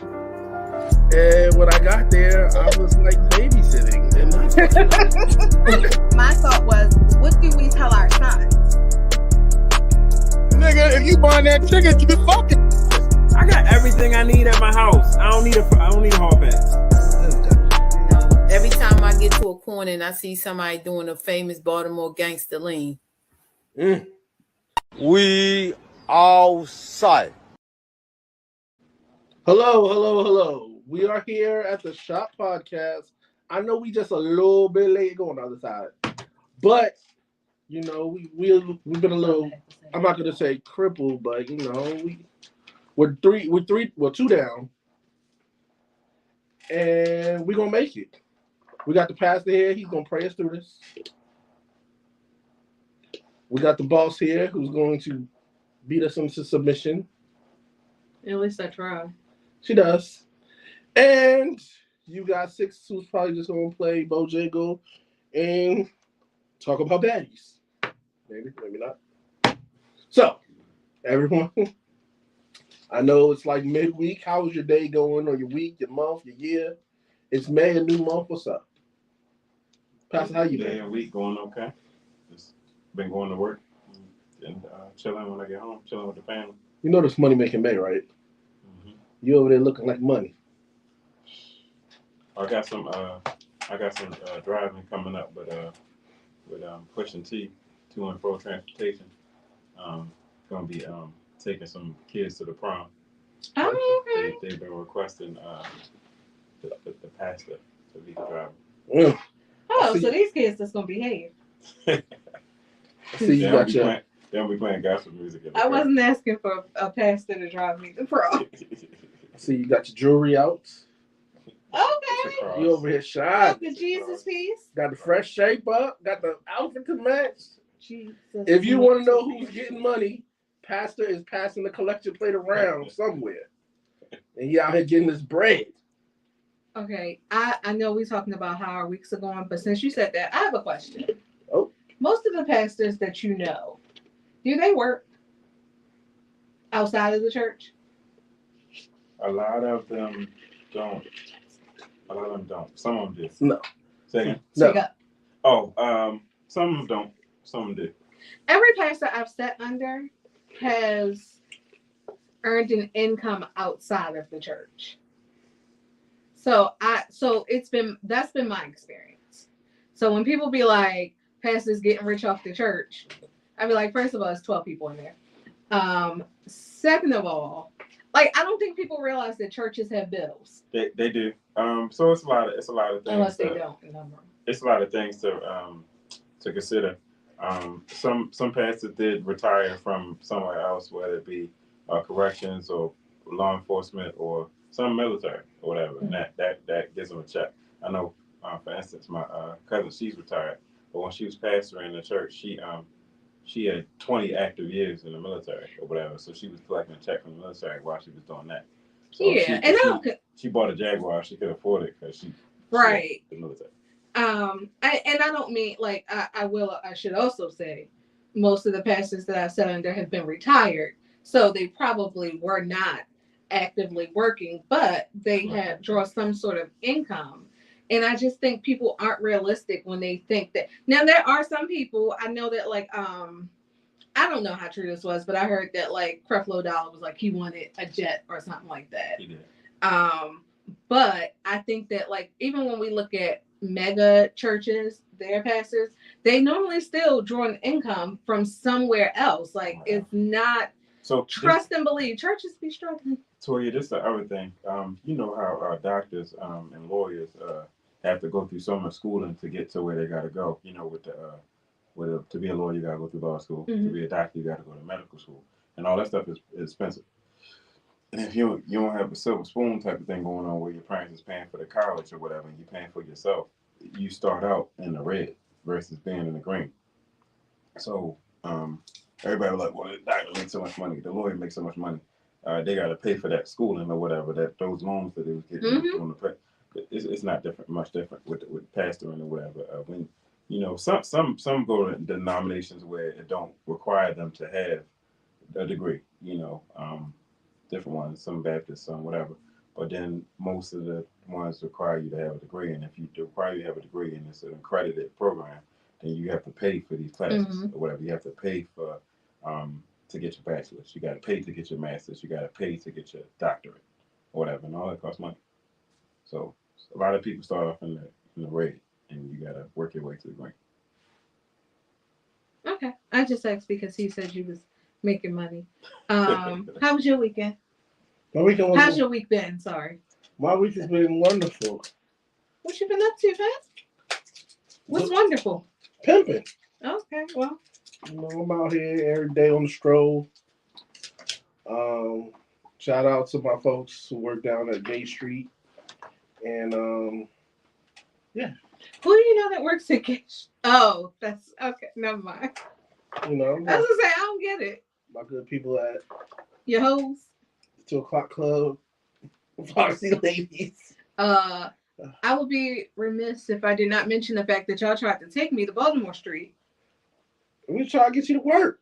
And when I got there, I was like babysitting. And my thought was, what do we tell our sons? nigga, if you buying that ticket, you be fucking. I got everything I need at my house. I don't need a hall pass. Every time I get to a corner and I see somebody doing a famous Baltimore gangster lean. We outside. Hello. We are here at the Shop Podcast. I know we just a little bit late going on the other side, but you know we've been a little. I'm not gonna say crippled, but you know we're two down, and we're gonna make it. We got the pastor here. He's gonna pray us through this. We got the boss here who's going to beat us into submission. At least I try. She does. And you got Six, who's probably just going to play Bojangles and talk about baddies. Maybe not. So, everyone, I know it's like midweek. How is your day going, or your week, your month, your year? It's May, a new month. What's up? Pastor, how you been? Day and week going okay. Just been going to work and chilling when I get home, chilling with the family. You know this money making May, right? Mm-hmm. You over there looking like money. I got some driving coming up, but with pushing T to and fro transportation. Gonna be taking some kids to the prom. Oh, okay. They've been requesting the pastor to be the driver. Oh, so these kids just gonna behave. See, you got your. They'll be playing gospel music. I wasn't asking for a pastor to drive me to prom. See, you got your jewelry out. Okay. You over here shy. The Jesus piece. Got the fresh shape up. Got the outfit to match. Jesus. If you want to know who's getting money, Pastor is passing the collection plate around somewhere, and he out here getting this bread. Okay, I know we're talking about how our weeks are going, but since you said that, I have a question. Oh. Most of the pastors that you know, do they work outside of the church? A lot of them don't. Some of them do. No. Say No. Some of them don't. Some of them do. Every pastor I've sat under has earned an income outside of the church. So that's been my experience. So when people be like, pastors getting rich off the church, I'd be like, first of all, it's 12 people in there. Second of all, like, I don't think people realize that churches have bills. They do. So it's a lot of things. Unless they don't. It's a lot of things to consider. Some pastors did retire from somewhere else, whether it be corrections or law enforcement or some military or whatever, mm-hmm. and that gives them a check. I know, for instance, my cousin, she's retired, but when she was pastoring in the church, she had 20 active years in the military or whatever, so she was collecting a check from the military while she was doing that. So she bought a Jaguar. She could afford it because she right the military. I don't mean, like, I should also say most of the pastors that I've sat under have been retired, so they probably were not actively working, but they had draw some sort of income. And I just think people aren't realistic when they think that. Now, there are some people, I know that, like, I don't know how true this was, but I heard that, like, Creflo Dollar was like, he wanted a jet or something like that. He did. But I think that, like, even when we look at mega churches, their pastors, they normally still draw an income from somewhere else. Like, it's not trust and believe. Churches be struggling. Toya, this is the other thing. You know how doctors and lawyers have to go through so much schooling to get to where they got to go. You know, to be a lawyer, you got to go through law school. Mm-hmm. To be a doctor, you got to go to medical school, and all that stuff is expensive. And if you don't have a silver spoon type of thing going on where your parents is paying for the college or whatever, and you're paying for yourself, you start out in the red versus being in the green. So everybody was like, well, the doctor makes so much money, the lawyer makes so much money. They got to pay for that schooling or whatever, those loans that they was getting on the pay. It's not much different with pastoring or whatever. When you know some go to denominations where it don't require them to have a degree. You know, different ones, some Baptists, some whatever. but then most of the ones require you to have a degree. And if you require you to have a degree and it's an accredited program, then you have to pay for these classes or whatever. You have to pay for to get your bachelor's. You got to pay to get your master's. You got to pay to get your doctorate or whatever, and all that costs money. So a lot of people start off in the red, and you got to work your way to the green. Okay, I just asked because he said you was making money. How was your weekend? My weekend was. How's your week been? Sorry. My week has been wonderful. What you been up to, man? What's wonderful? Pimping. Okay, well. You know, I'm out here every day on the stroll. Shout out to my folks who work down at Bay Street. And yeah. Who do you know that works at Gish? Oh, that's okay. Never mind. You know, I was gonna say I don't get it. my good people at Your hoes. 2 o'clock club, Foxy Ladies. I would be remiss if I did not mention the fact that y'all tried to take me to Baltimore Street. We try to get you to work.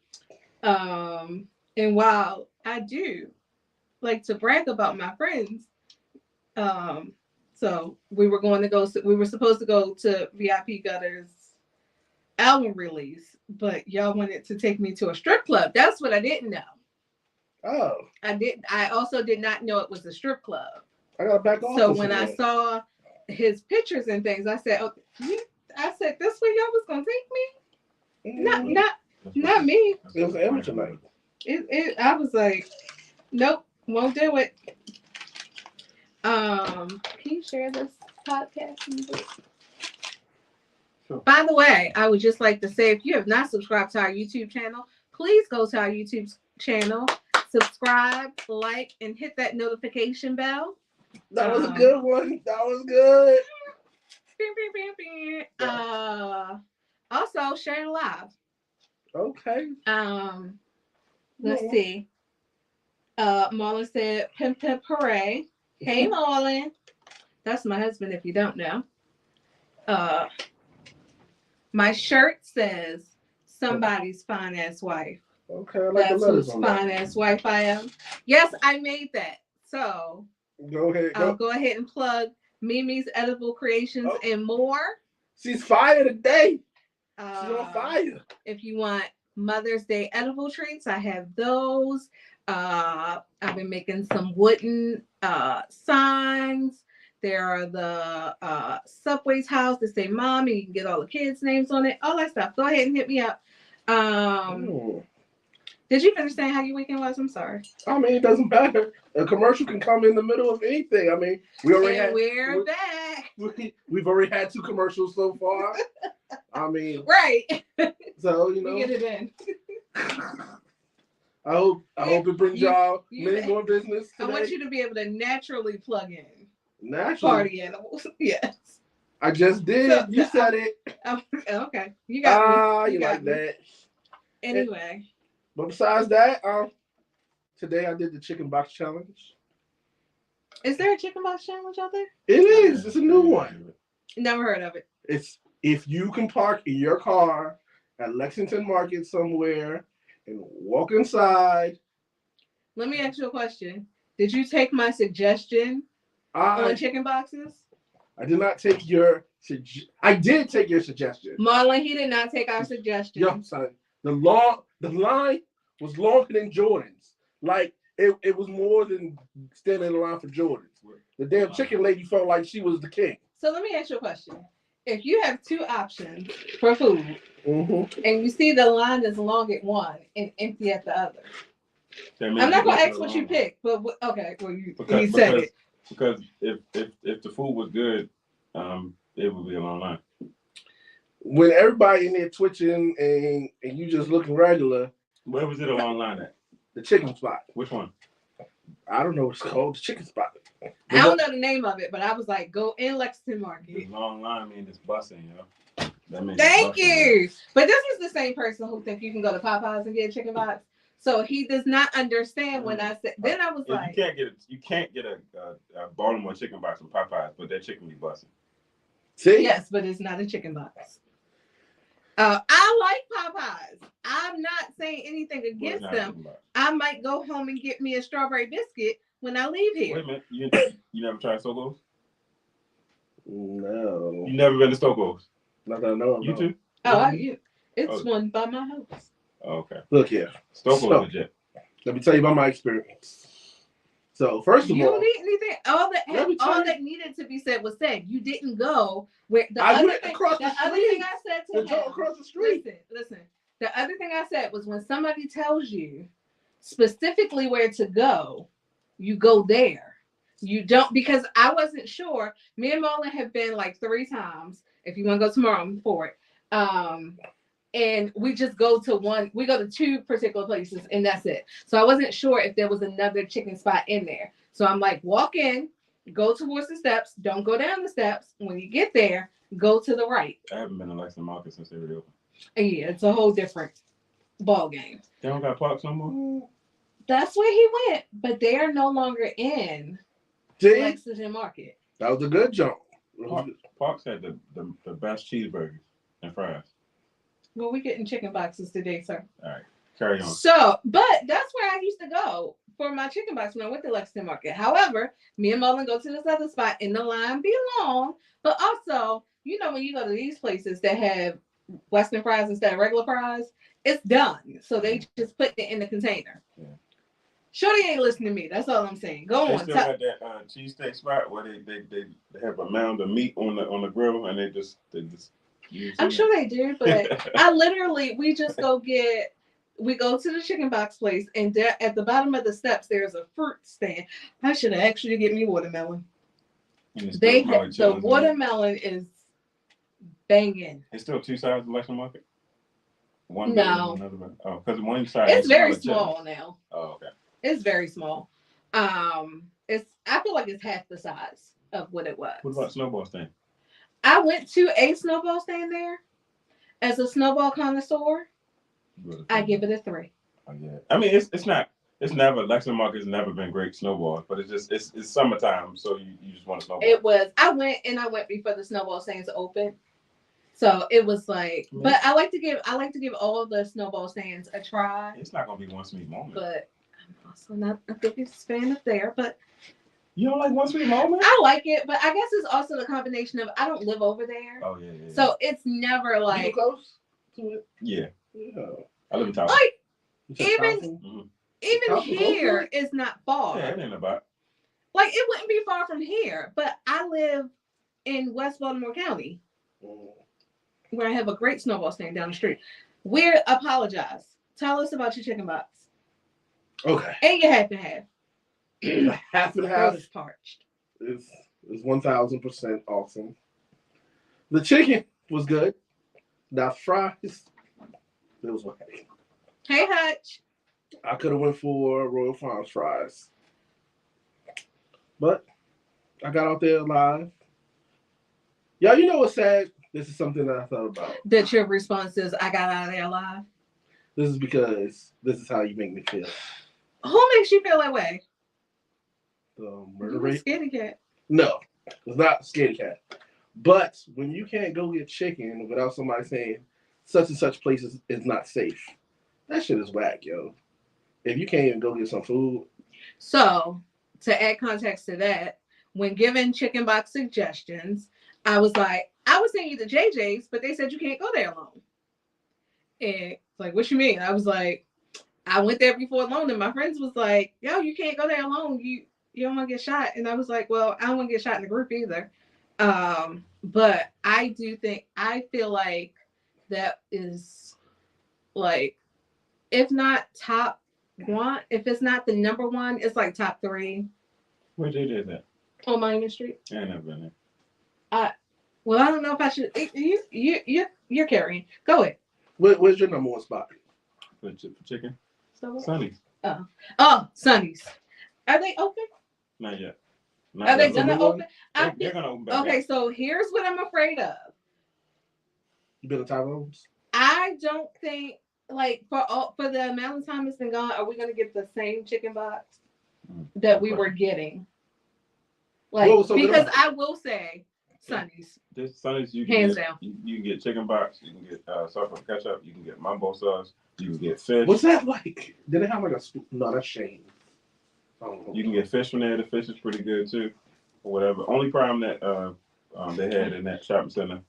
And while I do like to brag about my friends, so we were supposed to go to VIP Gutter's album release, but y'all wanted to take me to a strip club. That's what I didn't know. Oh, I also did not know it was a strip club. I gotta back off. So when I saw his pictures and things, I said, "Oh, this way y'all was gonna take me? Not me." It was an amateur night. I was like, nope, won't do it. Can you share this podcast? Sure. By the way, I would just like to say, if you have not subscribed to our YouTube channel, please go to our YouTube channel, subscribe, like, and hit that notification bell. That was a good one. That was good. Also share it live. Okay. Let's see. Marlon said, "Pimp pimp hooray." Hey Marlon. That's my husband if you don't know. My shirt says somebody's fine ass wife. Okay, I like That's the letters whose on fine that. ass wife I am. Yes, I made that. So Go ahead. I'll go ahead and plug Mimi's Edible Creations and more. She's fire today. She's on fire. If you want Mother's Day edible treats, I have those. I've been making some wooden signs. There are the Subway's house that say "Mommy." You can get all the kids' names on it. All that stuff. Go ahead and hit me up. Did you understand how your weekend was? I'm sorry. I mean, it doesn't matter. A commercial can come in the middle of anything. I mean, we're back. We've already had 2 commercials so far. I mean, Right. so you know, We get it in. I hope it brings y'all you- many more business I today. want you to be able to naturally plug in Naturally. party animals. Yes. I just did. So, you said it. Okay. You got me. You got like me. that. Anyway. But besides that, today I did the chicken box challenge. Is there a chicken box challenge out there? It is. It's a new one. Never heard of it. It's if you can park in your car at Lexington Market somewhere and walk inside. Let me ask you a question. Did you take my suggestion on chicken boxes? I did not take your I did take your suggestion. Marlon, he did not take our suggestion. Yo, son, the line was longer than Jordan's. Like it was more than standing in line for Jordan's. The damn chicken lady felt like she was the king. So let me ask you a question. If you have 2 options for food and you see the line is long at one and empty at the other, I'm not gonna ask what you pick, but you said it. Because if the food was good, it would be a long line. When everybody in there twitching and you just looking regular. Where was it a long line at? The chicken spot. Which one? I don't know what it's called. The chicken spot. I don't know the name of it, but I was like, go in Lexington Market. The long line means it's busing, That means Thank you. But this is the same person who think you can go to Popeyes and get a chicken box. So he does not understand when I said. Then I was like, you can't get a Baltimore chicken box from Popeyes, but that chicken be busting. See? yes, but it's not a chicken box. I like Popeyes. I'm not saying anything against them. I might go home and get me a strawberry biscuit, when I leave Wait here. a minute. You never tried Stoko's? No. You never been to Stoko's? Not that I know of. You no. too? It's Oh. one by my house. Okay. Look here. Stoko's So- legit. Let me tell you about my experience. So first of You all, don't need anything. Let me tell All you- that needed to be said was said. You didn't go where the I other went thing. across the other street. thing I said to the joint him. across the street. Listen. The other thing I said was when somebody tells you specifically where to go, you go there. You don't, because I wasn't sure. Me and Marlon have been like 3 times. If you want to go tomorrow, I'm for it. And we just go to 2 particular places and that's it. So I wasn't sure if there was another chicken spot in there. So I'm like, walk in, go towards the steps, don't go down the steps. When you get there, go to the right. I haven't been to Lexington Market since they reopened. And yeah, it's a whole different ball game. They don't got parks no more? That's where he went, but they are no longer in See, Lexington Market. that was a good jump. Parks had the best cheeseburgers and fries. Well, we getting chicken boxes today, sir. All right, carry on. So, but that's where I used to go for my chicken box when I went to Lexington Market. However, me and Mullen go to this other spot and the line be long, but also, you know, when you go to these places that have Western fries instead of regular fries, it's done. So they just put it in the container. Yeah. Shorty ain't listening to me. That's all I'm saying. Go They on. still got that cheesesteak spot where they have a mound of meat on the grill and they just I'm sure they do, but I literally, we just go to the chicken box place and there at the bottom of the steps, there's a fruit stand. I should have asked you to get me watermelon. The watermelon is banging. It's still 2 sides of the Lexington Market? One No. better than another. Oh, because one side It's is very smaller small now. Oh, okay. It's very small. I feel like it's half the size of what it was. What about Snowball Stand? I went to a snowball stand there as a snowball connoisseur. I give it a 3. Oh, yeah. I mean, it's never Lexington Market's never been great snowballs, but it's summertime, so you just want to snowball. It was. I went before the snowball stands open, so it was like. Yeah. But I like to give all the snowball stands a try. It's not gonna be one sweet moment. But I'm also not a biggest fan of there. But You don't like one sweet moment? I like it. But I guess it's also the combination of I don't live over there, Oh yeah. so it's never You like close to it? Yeah. Yeah. I live in town. like You said Even- Thompson? Mhm. even Thompson here Oakwood? is not far. Yeah, it ain't about. Like it wouldn't be far from here. But I live in West Baltimore County, Mm. where I have a great snowball stand down the street. Apologize. Tell us about your chicken box. Okay. And your half and half. Half and It half was parched. is 1000% awesome. The chicken was good. Now fries, it was okay. Hey Hutch. I could have went for Royal Farms fries, but I got out there alive. Y'all, you know what's sad? This is something that I thought about. That your response is I got out of there alive. This is because this is how you make me feel. Who makes you feel that way? The murder You a rate? scaredy cat. No, it's not scaredy cat. But when you can't go get chicken without somebody saying such and such place is not safe, that shit is whack, yo. If you can't even go get some food, So to add context to that, when given chicken box suggestions, I was like, I was sending you to JJ's, but they said you can't go there alone. And it's like, what you mean? I was like, I went there before alone, and my friends was like, yo, you can't go there alone. You don't want to get shot. And I was like, well, I don't want to get shot in the group either. But I feel like that is like, if not top one, if it's not the number one, it's like top 3 Where JJ's at? on Monument Street. I ain't never been there. Well, I don't know if I should. You're carrying. Go ahead. where's your number one spot? For chicken? So, Sunny's. oh, Sunny's. Are they open? Not yet. Are they yet. gonna open? They're gonna open back. Okay, up. so here's what I'm afraid of. You been to Tyrone's? I don't think like for the amount of time it's been gone, are we gonna get the same chicken box that we were getting? Like What was so good because about it? I will say, Sunny's. This Sundays you Hands can get, down. You can get chicken box, you can get salt and ketchup, you can get mambo sauce, you can get fish. What's that like? Did they have like a no? That's Shane. You can get fish from there. The fish is pretty good too, or whatever. Only problem that they had in that shopping center,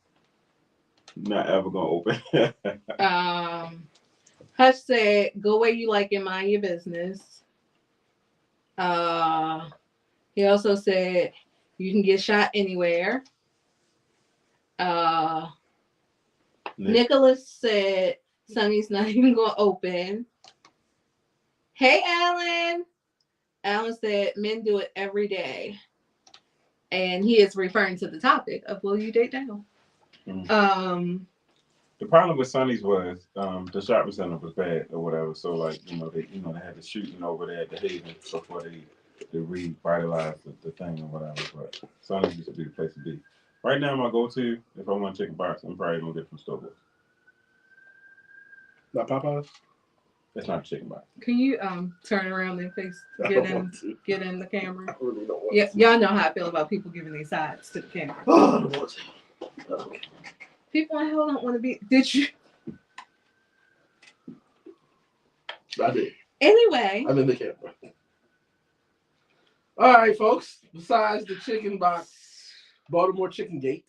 not ever gonna open. Hush said, "Go where you like and mind your business." He also said, "You can get shot anywhere." Nicholas said, "Sonny's not even gonna open." Hey, Alan. Alan said, "Men do it every day," and he is referring to the topic of will you date down. The problem with Sonny's was the shopping center was bad or whatever. So like they had the shooting over there at the Haven before they revitalized the thing or whatever. But Sonny's used to be the place to be. Right now, my go-to if I want chicken box, I'm probably gonna get from Starbucks. Not Popeyes. It's not a chicken box. Can you turn around and face get in the camera? I really don't want Yeah, to. y'all know how I feel about people giving these sides to the camera. Oh, I don't want to. Okay. People in hell don't want to be. Did you? I did. Anyway. I'm in the camera. All right, folks. Besides the chicken box, Baltimore Chicken Gate.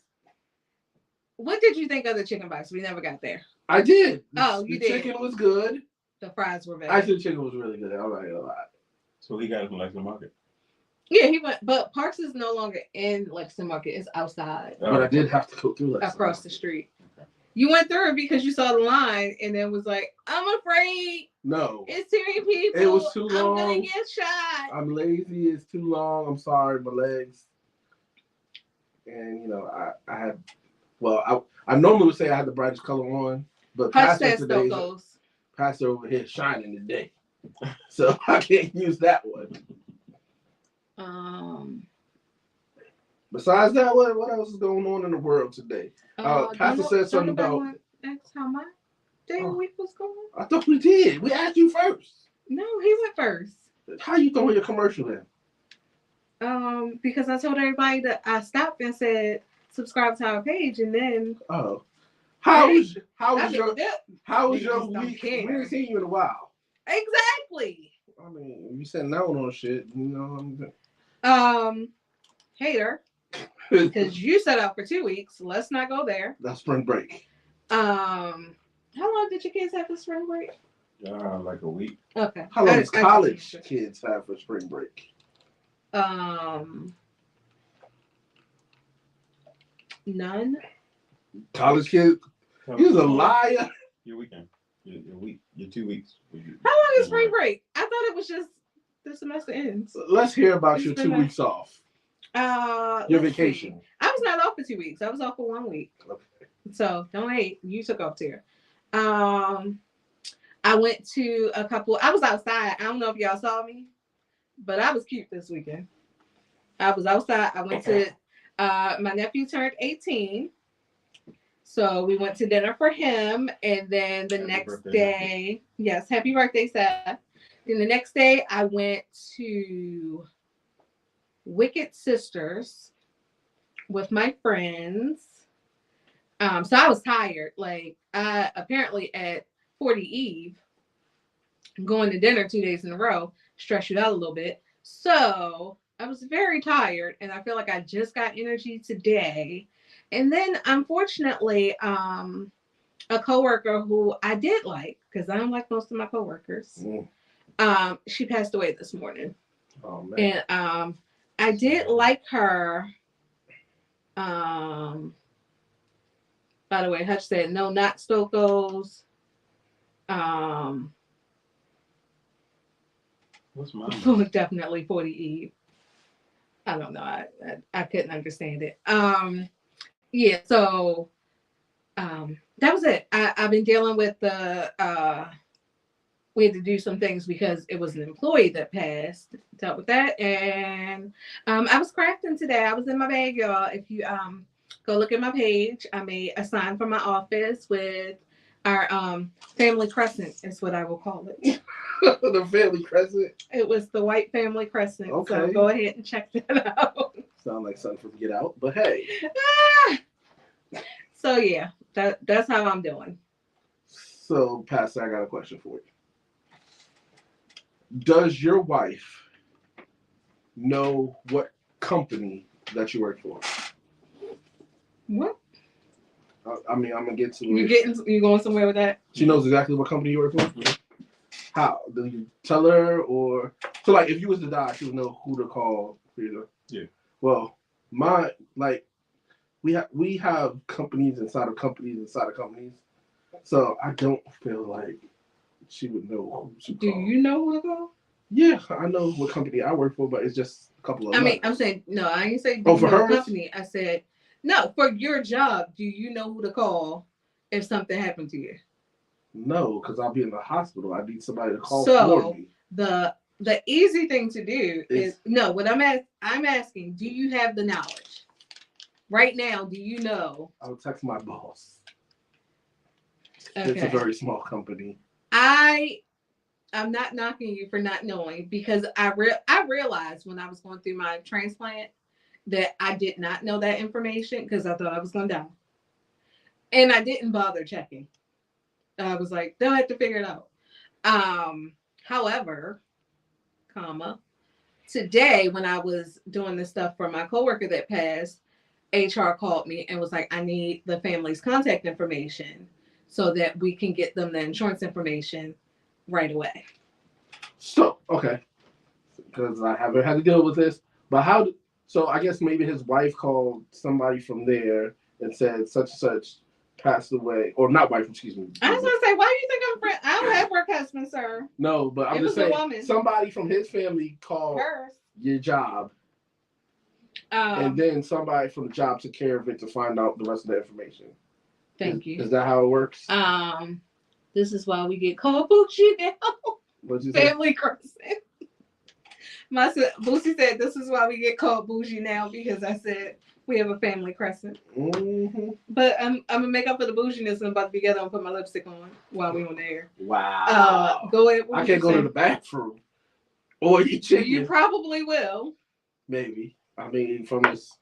What did you think of the chicken box? We never got there. I did. Oh, you the did. Chicken was good. The fries were bad. Actually, the chicken was really good. I'm not gonna lie. So he got it from Lexington Market. Yeah, he went, but Parks is no longer in Lexington Market. It's outside, But I did have to go through Lexington. across the street. You went through it because you saw the line and then was like, "I'm afraid No, it's too many people. it was too I'm long. gonna get shot." I'm lazy. It's too long. I'm sorry, my legs. And I had. Well, I normally would say I had the brightest color on, but Hush Pastor says today, Stokos. Pastor over here shining today, so I can't use that one. Besides that, what else is going on in the world today? Pastor said something about. That's how my day week was going. I thought we did. We asked you first. No, he went first. How you throwing your commercial in? Because I told everybody that I stopped and said subscribe to our page, and then how was your Niggas don't week? care. We haven't seen you in a while. exactly. I mean, you said no on shit. Hater, because you set out for 2 weeks. Let's not go there. That's spring break. How long did your kids have for spring break? Like a week. Okay. How long does college kids have for spring break? None. College kids? You're a liar. Your weekend. Your week. Your 2 weeks. How long is spring break? I thought it was just the semester ends. So let's hear about It's your been 2 weeks off. Your vacation. See. I was not off for 2 weeks. I was off for 1 week. Okay. So don't hate. You took off too. I went to a couple. I was outside. I don't know if y'all saw me, but I was cute this weekend. I was outside. I went to my nephew turned 18. So we went to dinner for him. And then the next day, yes, happy birthday, Seth. Then the next day I went to Wicked Sisters with my friends. So I was tired. Like apparently at 40 Eve, going to dinner 2 days in a row, stressed you out a little bit. So I was very tired, and I feel like I just got energy today. And then, unfortunately, a coworker who I did like, because I don't like most of my coworkers, she passed away this morning. Oh man! And I did like her. By the way, Hutch said no, not Stokos. What's mine? Definitely 40 Eve. I don't know. I couldn't understand it. Yeah, so that was it. I've been dealing with the we had to do some things because it was an employee that passed. Dealt with that. And I was crafting today. I was in my bag, y'all. If you go look at my page, I made a sign for my office with our family crescent is what I will call it. The family crescent. It was the white family crescent. Okay. So go ahead and check that out. Sound like something from Get Out, but hey. So yeah, that's how I'm doing. So, Pastor, I got a question for you. Does your wife know what company that you work for? What? I mean, I'm gonna get to You it. you going somewhere with that? She knows exactly what company you work for. How do you tell her, or so like if you was to die, she would know who to call. You know. Yeah. Well, we have companies inside of companies. So I don't feel like she would know who to Do call. you know who to call? Yeah, I know what company I work for, but it's just a couple of. I mean, letters. I'm saying no. I ain't say Oh, for you know hers? company. I said no for your job. Do you know who to call if something happened to you? No, because I'll be in the hospital. I need somebody to call So, for me. The easy thing to do Is- is no. What I'm asking. Do you have the knowledge right now? Do you know? I'll text my boss. Okay. It's a very small company. I'm not knocking you for not knowing because I realized when I was going through my transplant that I did not know that information because I thought I was going to die. And I didn't bother checking. I was like, they'll have to figure it out. However, today when I was doing this stuff for my coworker that passed, HR called me and was like, I need the family's contact information so that we can get them the insurance information right away. So, okay. Because I haven't had to deal with this. But so I guess maybe his wife called somebody from there and said such and such passed away. Or not wife, excuse me. I was going to say, why do you think I'm friend? I don't have work husband, sir. No, but I'm It just was a saying woman. somebody from his family called Hers. your job. And then somebody from the job took care of it to find out the rest of the information. Thank you. Is that how it works? This is why we get called bougie now. What'd you say? Family crescent. Boosie said this is why we get called bougie now because I said we have a family crescent. Mm-hmm. But I'm gonna make up for the bouginess and I'm about to be together and put my lipstick on while we on the air. Wow. Go ahead. I can't go to the bathroom or eat chicken. You probably will. Maybe. I mean, from this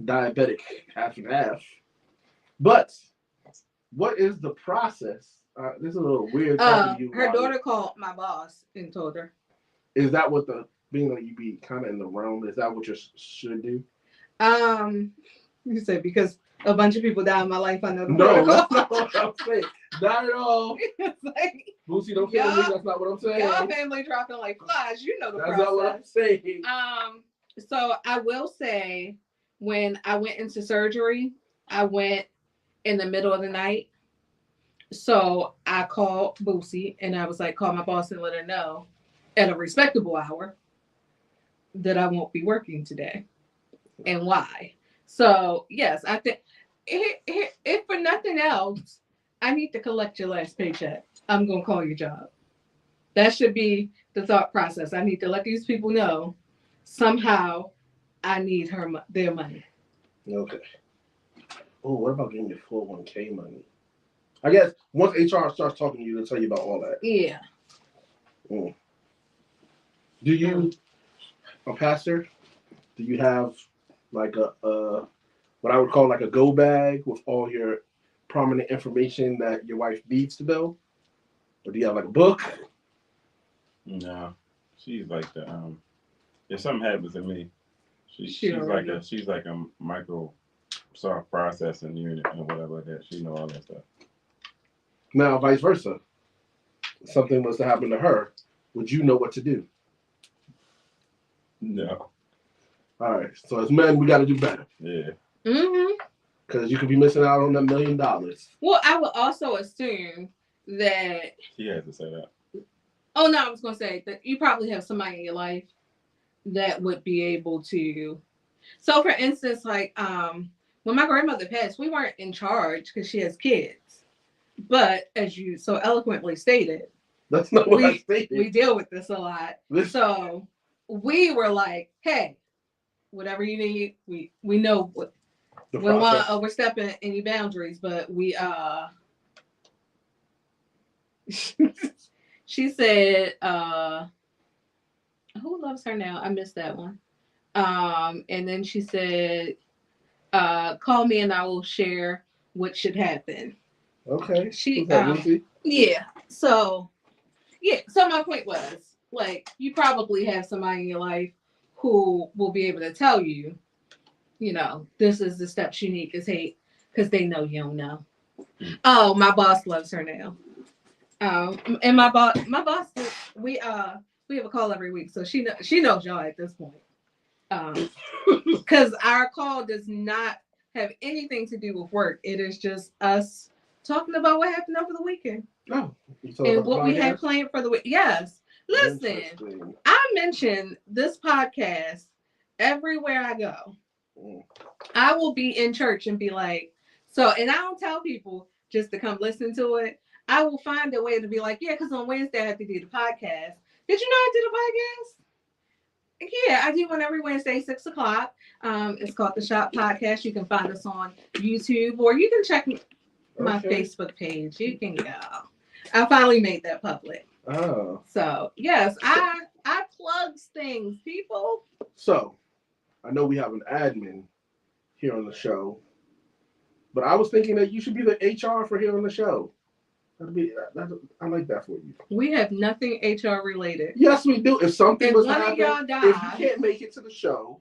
diabetic half and half. But what is the process? This is a little weird talking to you. Her daughter called my boss and told her. Is that what being like you be kind of in the realm? Is that what you should do? You said because a bunch of people died in my life. I know the No, that's protocol. not what I'm saying. Not at all. It's like, Boosie, don't kill me. That's not what I'm saying. y'all family dropping like flies. You know the That's process. not what I'm saying. So I will say when I went into surgery, I went in the middle of the night. So I called Boosie and I was like, call my boss and let her know at a respectable hour that I won't be working today and why. So yes, I think if for nothing else, I need to collect your last paycheck. I'm going to call your job. That should be the thought process. I need to let these people know somehow I need their money. Okay. Oh, what about getting your 401k money? I guess once HR starts talking to you, they'll tell you about all that. Yeah. Mm. Do you, a pastor, do you have like a what I would call like a go bag with all your prominent information that your wife needs to know? Or do you have like a book? No, she's like the if something happens to me, she's already like a Microsoft processing unit and whatever like that. She know all that stuff. Now, vice versa. If something was to happen to her, would you know what to do? No. All right. So as men, we got to do better. Yeah. Mm-hmm. Because you could be missing out on $1 million. Well, I would also assume that. She has to say that. Oh no, I was gonna say that you probably have somebody in your life that would be able to. So, for instance, like when my grandmother passed, we weren't in charge because she has kids. But as you so eloquently stated, That's not what I stated. we deal with this a lot. So we were like, hey, whatever you need, we know what. We don't want to overstep any boundaries, but we she said who loves her now? I missed that one. And then she said call me and I will share what should happen. Okay. She Lucy? yeah. So my point was like you probably have somebody in your life who will be able to tell you, this is the steps you need to take because they know you don't know. Oh, my boss loves her now. And my boss, we have a call every week, so she knows y'all at this point. Because our call does not have anything to do with work. It is just us talking about what happened over the weekend. Oh, And what we had planned for the week. Yes. Listen, I mention this podcast everywhere I go. I will be in church and be like, and I don't tell people just to come listen to it. I will find a way to be like, yeah, because on Wednesday I have to do the podcast. Did you know I did a podcast? Yeah, I do one every Wednesday, 6:00. It's called The Shop Podcast. You can find us on YouTube, or you can check my Facebook page. You can go. I finally made that public. Oh. So yes, I plugs things, people. So, I know we have an admin here on the show, but I was thinking that you should be the HR for here on the show. I like that for you. We have nothing HR related. Yes, we do. If something was one of happening, y'all died, if you can't make it to the show,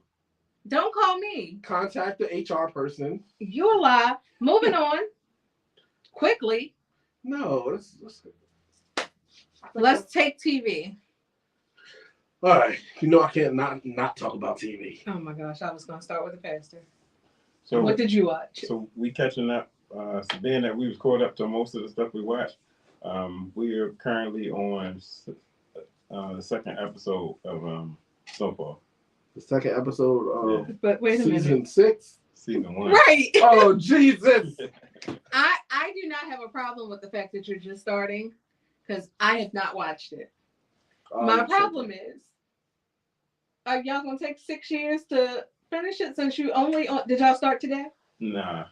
don't call me. Contact the HR person. You're a lie. Moving on quickly. No, let's take TV. All right, I can't not talk about TV. Oh my gosh, I was gonna start with the pastor. So what did you watch? So we catching up. Being that we was caught up to most of the stuff we watched, we are currently on the second episode of Snowfall. The second episode of but wait a season minute. 6? Season 1. Right. Oh, Jesus. I do not have a problem with the fact that you're just starting, because I have not watched it. My problem is, are y'all gonna take 6 years to finish it since you only did y'all start today? Nah,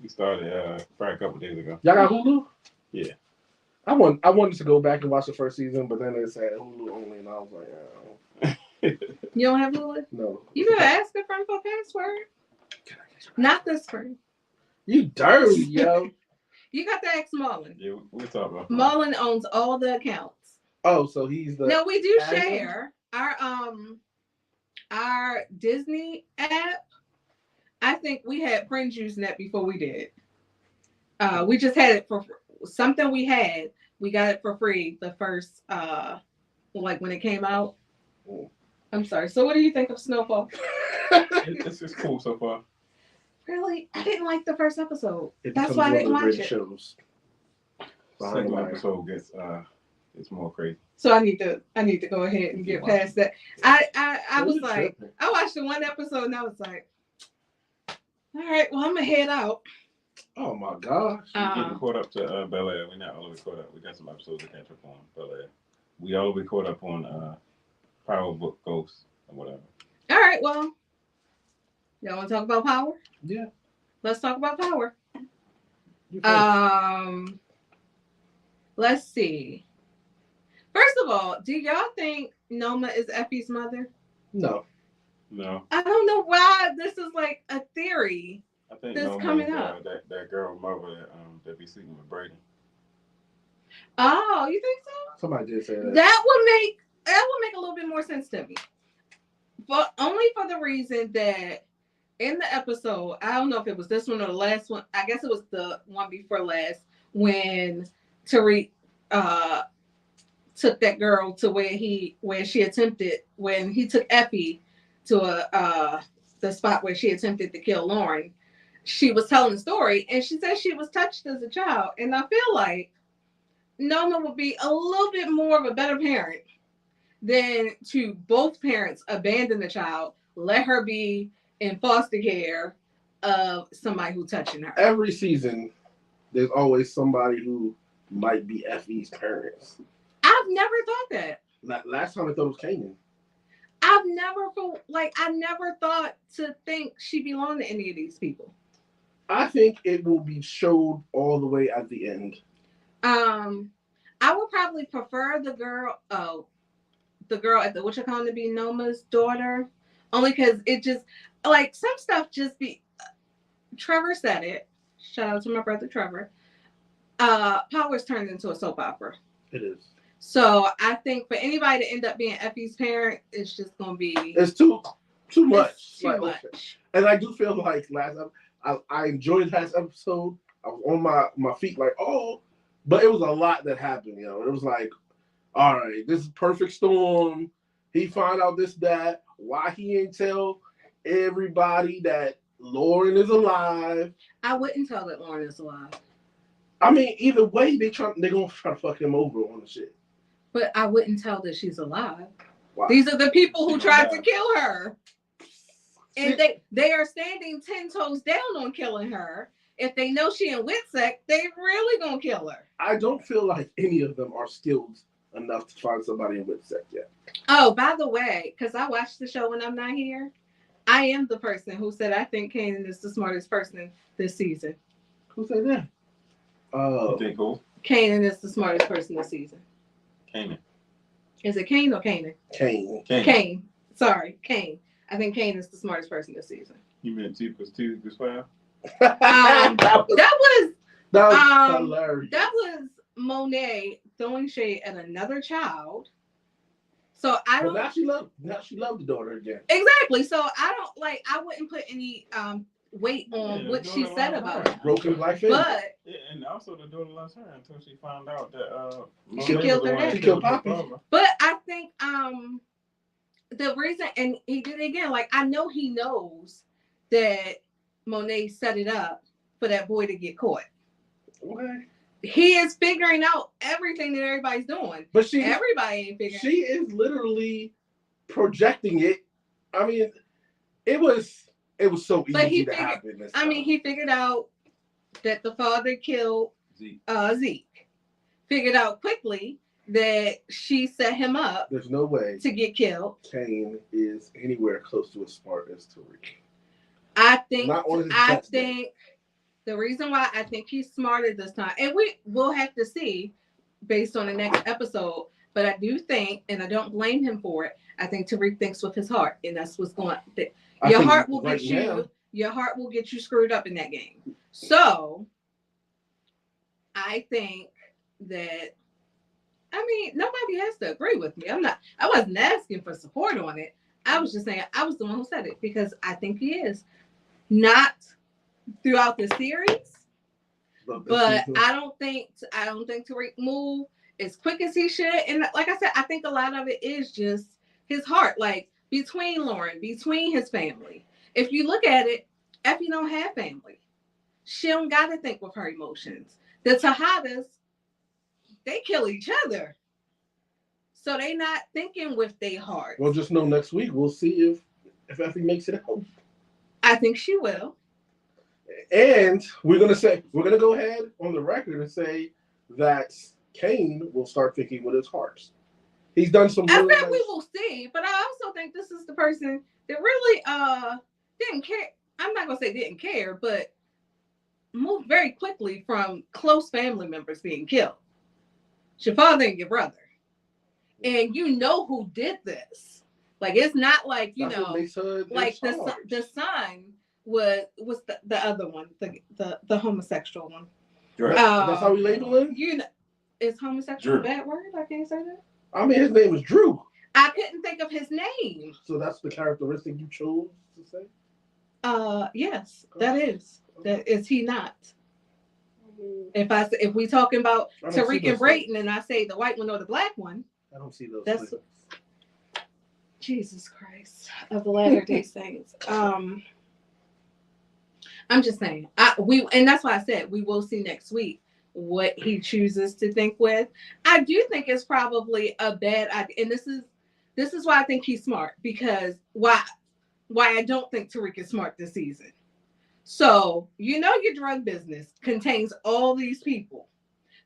we started probably a couple days ago. Y'all got Hulu? Yeah. I wanted to go back and watch the first season, but then it said Hulu only, and I was like, You don't have Hulu? no. You better ask a friend for a password. Not this friend. You dirty, yo. You got to ask Marlon. Yeah, we'll talk about that. Marlon owns all the accounts. Oh, so he's the. No, we do admin? share our Disney app. I think we had friends using that before we did. We just had it for something we had. We got it for free the first when it came out. I'm sorry. So what do you think of Snowfall? It's just cool so far. Really? I didn't like the first episode. It That's becomes why I one of didn't the watch greatest it. shows. Second episode gets it's more crazy. So I need to go ahead and get past that. I was like, I watched the one episode and I was like, all right, well, I'm gonna head out. Oh my gosh. We're getting caught up to Bel Air. We're not all the way caught up. We got some episodes to catch up on Bel Air. We all the way caught up on Power Book Ghost or whatever. All right, well, y'all want to talk about Power? Yeah. Let's talk about Power. You first. Let's see. First of all, do y'all think Noma is Effie's mother? No. No. I don't know why this is like a theory. I think That's Noma coming is, up. that girl mother that be sleeping with Brady. Oh, you think so? Somebody did say that. That would make a little bit more sense to me. But only for the reason that in the episode, I don't know if it was this one or the last one. I guess it was the one before last, when Tariq took that girl to when he took Effie to the spot where she attempted to kill Lauren. She was telling the story and she said she was touched as a child. And I feel like Noma would be a little bit more of a better parent than to both parents abandon the child, let her be in foster care of somebody who touching her. Every season, there's always somebody who might be Effie's parents. I've never thought that. Last time I thought it was Kanan. I never thought to think she belonged to any of these people. I think it will be showed all the way at the end. I would probably prefer the girl at the WitchCon to be Noma's daughter, only because it just like some stuff just be. Trevor said it. Shout out to my brother Trevor. Power's turned into a soap opera. It is. So I think for anybody to end up being Effie's parent, it's just gonna be It's too much. it's too Like, much. okay. And I do feel like I enjoyed last episode. I was on my feet like, oh, but it was a lot that happened. You know, it was like, all right, this is perfect storm. He found out this, that. Why he ain't tell everybody that Lauren is alive? I wouldn't tell that Lauren is alive, I mean, either way, they're gonna try to fuck him over on the shit. but I wouldn't tell that she's alive. Why? These are the people who She's tried alive. to kill her, and they are standing 10 toes down on killing her. If they know she in WITSEC, they really gonna kill her. I don't feel like any of them are skilled enough to find somebody in WITSEC yet. Oh, by the way, because I watched the show when I'm not here, I am the person who said I think Kanan is the smartest person this season. Who said that? You think who? Kanan is the smartest person this season. Kanan. Is it Kane or Kanan? Kane. Kane. Sorry, Kane. I think Kane is the smartest person this season. You meant 2 + 2 = 12? That was That was hilarious. that was Monet throwing shade at another child. So I But don't now she loved the daughter again. exactly. So I wouldn't put any weight on Yeah, what she daughter said loves about her. it. Broken black family. But Yeah, and also the daughter loves her until she found out that She Monet killed was the her one dad. that She killed her Poppy. father. I think the reason, and he did it again, like I know he knows that Monet set it up for that boy to get caught. Okay. He is figuring out everything that everybody's doing. But Everybody ain't figuring. she is literally projecting it. I mean, it was so But he easy to figured- happen. This I mean, time. he figured out that the father killed Zeke. Zeke. Figured out quickly that she set him up There's no way to get killed. Kane is anywhere close to as smart as Tariq. I think Not on his I best day. think the reason why I think he's smarter this time, and we will have to see based on the next episode, but I do think, and I don't blame him for it, I think Tariq thinks with his heart, and that's what's going on. I Your think heart will right get you. now- Your heart will get you screwed up in that game. So, I think that. I mean, nobody has to agree with me. I wasn't asking for support on it. I was just saying I was the one who said it because I think he is not throughout the series, but I don't think Tariq moved as quick as he should. And like I said, I think a lot of it is just his heart, like between Lauren, between his family. If you look at it, Effie don't have family. She don't got to think with her emotions. The Tejadas, they kill each other. So they not thinking with their heart. Well, just know next week we'll see if Effie makes it out. I think she will. And we're gonna go ahead on the record and say that Kane will start thinking with his heart. He's done some. I Really bet nice, we will see, but I also think this is the person that really didn't care. I'm not gonna say didn't care, but moved very quickly from close family members being killed. It's your father and your brother. And you know who did this. Like it's not like, you That's what know, makes her like in charge. the son was the other one, the homosexual one. Right. That's how we label him? You know, is homosexual a Drew. bad word? I can't say that. I mean, his name is Drew. I couldn't think of his name. So that's the characteristic you chose to say? Yes, that is. That is he not? If we talking about I don't see Tariq and those Brayton, and I say the white one or the black one, I don't see those That's- things. Jesus Christ of the Latter-day Saints. I'm just saying. And that's why I said we will see next week what he chooses to think with. I do think it's probably a bad idea, and this is why I think he's smart, because why I don't think Tariq is smart this season. So your drug business contains all these people,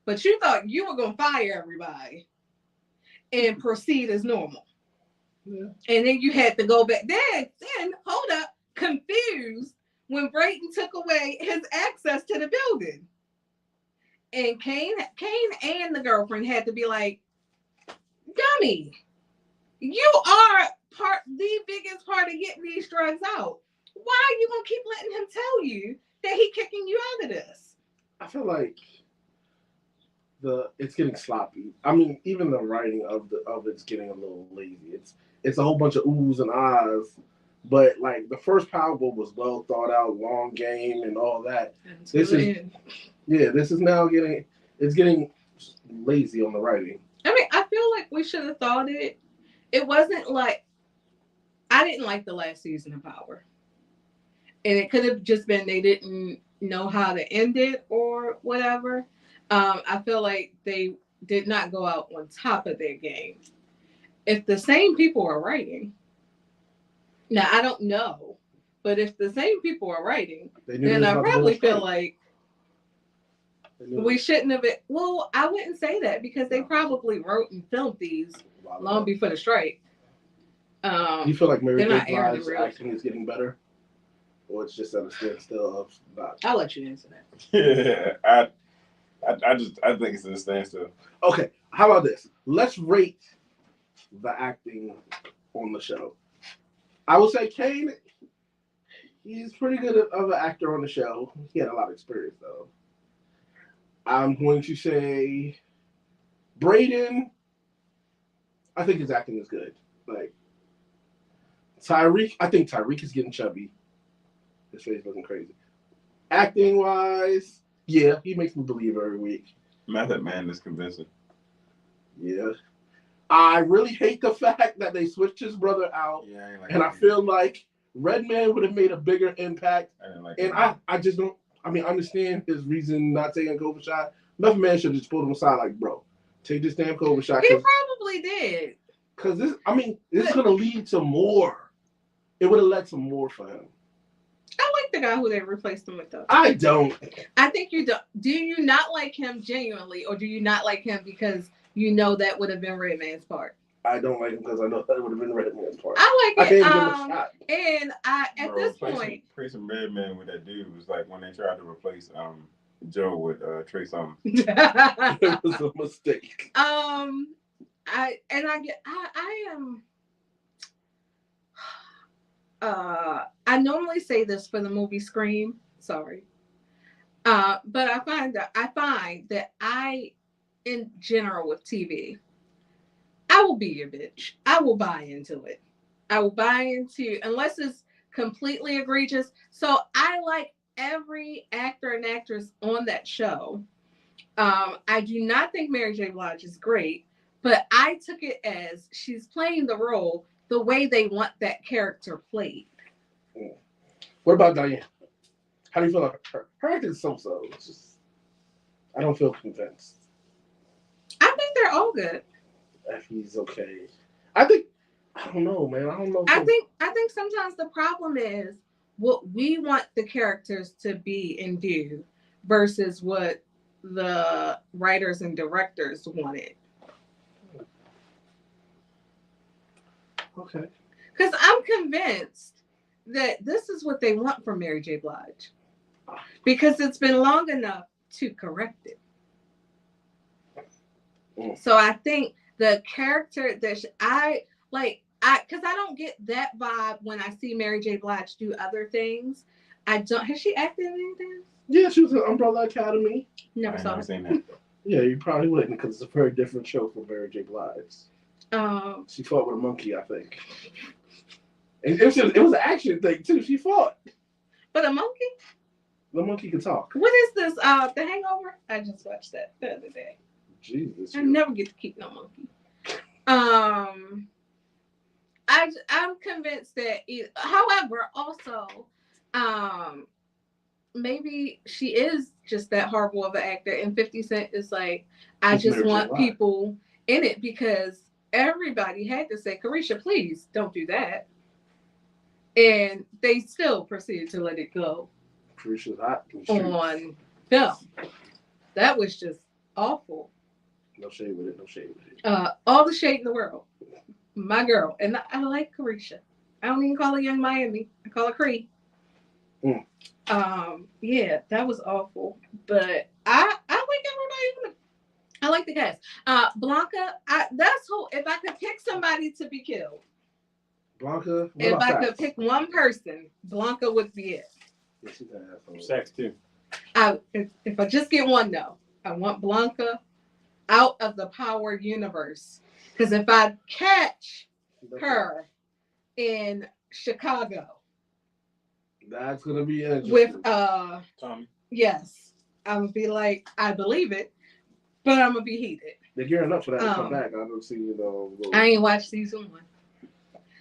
but you thought you were gonna fire everybody and proceed as normal. Yeah. And then you had to go back. Then hold up, confused when Brayton took away his access to the building. And Kane and the girlfriend had to be like, dummy, you are the biggest part of getting these drugs out. Why are you gonna keep letting him tell you that he kicking you out of this? I feel like it's getting sloppy. I mean, even the writing of it's getting a little lazy. It's a whole bunch of oohs and ahs, but like the first Powerball was well thought out, long game, and all that. This is now getting lazy on the writing. I mean, I feel like we should have thought it. It wasn't like I didn't like the last season of Power, and it could have just been they didn't know how to end it or whatever. I feel like they did not go out on top of their game. If the same people are writing, now I don't know, but if the same people are writing, then I probably feel like we shouldn't have it. Well, I wouldn't say that because they probably wrote and filmed these long before the strike. You feel like Mary J. Blige's acting is getting better, or it's just at a standstill of not? I'll let you answer that. Yeah, I think it's a standstill. Okay, how about this? Let's rate the acting on the show. I would say Kane. He's pretty good of an actor on the show. He had a lot of experience though. I'm going to say Brayden. I think his acting is good. Like Tyreek, I think Tyreek is getting chubby. His face looking crazy. Acting wise, yeah, he makes me believe every week. Method Man is convincing. Yeah. I really hate the fact that they switched his brother out. Yeah, I feel like Redman would have made a bigger impact. I just don't. I mean, I understand his reason not taking a COVID shot. Method Man should have just pulled him aside, like, bro, take this damn COVID shot. He probably did. Because this is going to lead to more. It would have led to more for him. I like the guy who they replaced him with, though. I don't. I think you don't. Do you not like him genuinely, or do you not like him because you know that would have been Redman's part? I don't like him because I know that would have been Redman's part. I like it. I can't give him a shot. And at this point, replacing Redman with that dude was like when they tried to replace Joe with Trey Songz. It was a mistake. I normally say this for the movie Scream. Sorry. But I find that I, in general with TV, I will be your bitch. I will buy into it. I will buy into, unless it's completely egregious. So I like every actor and actress on that show. I do not think Mary J. Blige is great, but I took it as she's playing the role the way they want that character played. What about Diane? How do you feel like her? Her acting is so-so. It's just, I don't feel convinced. I think they're all good. Effie's okay. I don't know, man. I don't know. I think sometimes the problem is what we want the characters to be and do versus what the writers and directors wanted. Okay. Because I'm convinced that this is what they want from Mary J. Blige. Because it's been long enough to correct it. So I think the character that because I don't get that vibe when I see Mary J. Blige do other things. Has she acted in anything? Yeah, she was in Umbrella Academy. Never saw seen that. Yeah, you probably wouldn't because it's a very different show from Mary J. Blige. She fought with a monkey, I think. And it was an action thing too. She fought. But a monkey? The monkey can talk. What is this? The Hangover? I just watched that the other day. Jesus. I never get to keep no monkey. I'm convinced that. However, also, maybe she is just that horrible of an actor, and 50 Cent is like, I just want people in it because everybody had to say, Carisha, please don't do that, and they still proceeded to let it go. Carisha's hot on film. That was just awful. No shade with it. No shade with it. All the shade in the world. My girl. And I like Carisha. I don't even call her Young Miami. I call her Cree. Yeah, that was awful. But I like everybody. I like the cast. Blanca, that's who, if I could pick somebody to be killed. Blanca? If I could pick one person, Blanca would be it. Yeah, she's an asshole. Sex too. If I just get one, though. I want Blanca. out of the Power universe. Because if I catch her in Chicago That's gonna be interesting. with Tommy. yes, I'm gonna be like, I believe it, but I'm gonna be heated. They're gearing up for that to come back. I don't see I ain't watched season 1.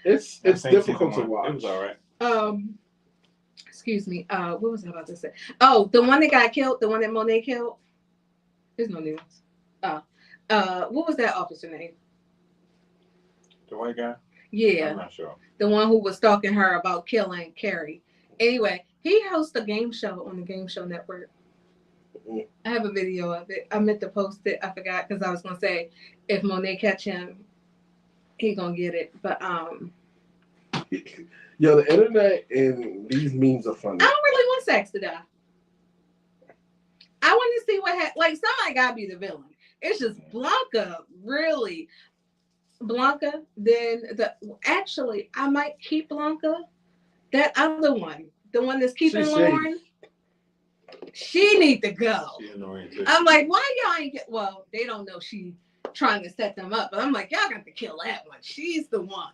It's I think difficult to season watch. one, it was all right. Excuse me. What was I about to say? Oh, the one that got killed, the one that Monet killed. There's no new ones. What was that officer name? The white guy? Yeah. I'm not sure. The one who was stalking her about killing Carrie. Anyway, he hosts a game show on the Game Show Network. Mm. I have a video of it. I meant to post it. I forgot because I was gonna say if Monet catch him, he gonna get it. But Yo, the internet and these memes are funny. I don't really want Sax to die. I want to see what happened. Like somebody gotta be the villain. It's just Blanca, really. Blanca. Then actually, I might keep Blanca. That other one, the one that's keeping She's Lauren, she need to go. She's annoying too. I'm like, why y'all ain't get? Well, they don't know she trying to set them up, but I'm like, y'all got to kill that one. She's the one.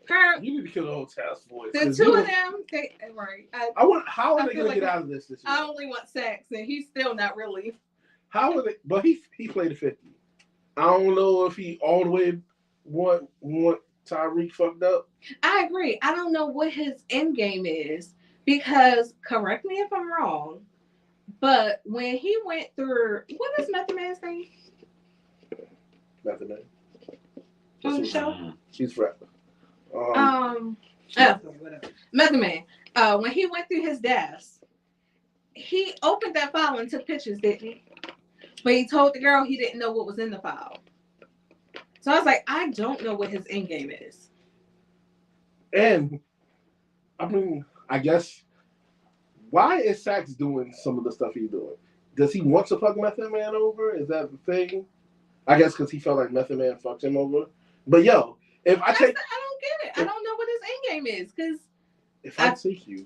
Her, You need to kill the whole task force. the two of them, they right. I want. How I are they feel gonna like get out of this year? I only want sex, and he's still not really. How are they? But he played a 50. I don't know if he all the way want Tyreek fucked up. I agree. I don't know what his end game is because, correct me if I'm wrong, but when he went through, what is Method Man's name Method Man. on the show? She's forever. Whatever. Method Man. When he went through his desk, he opened that file and took pictures, didn't he? But he told the girl he didn't know what was in the file. So I was like, I don't know what his end game is. And I mean, I guess why is Sax doing some of the stuff he's doing? Does he want to fuck Method Man over? Is that the thing? I guess because he felt like Method Man fucked him over. But yo, if I take, I don't get it. I don't know what his end game is because if I take you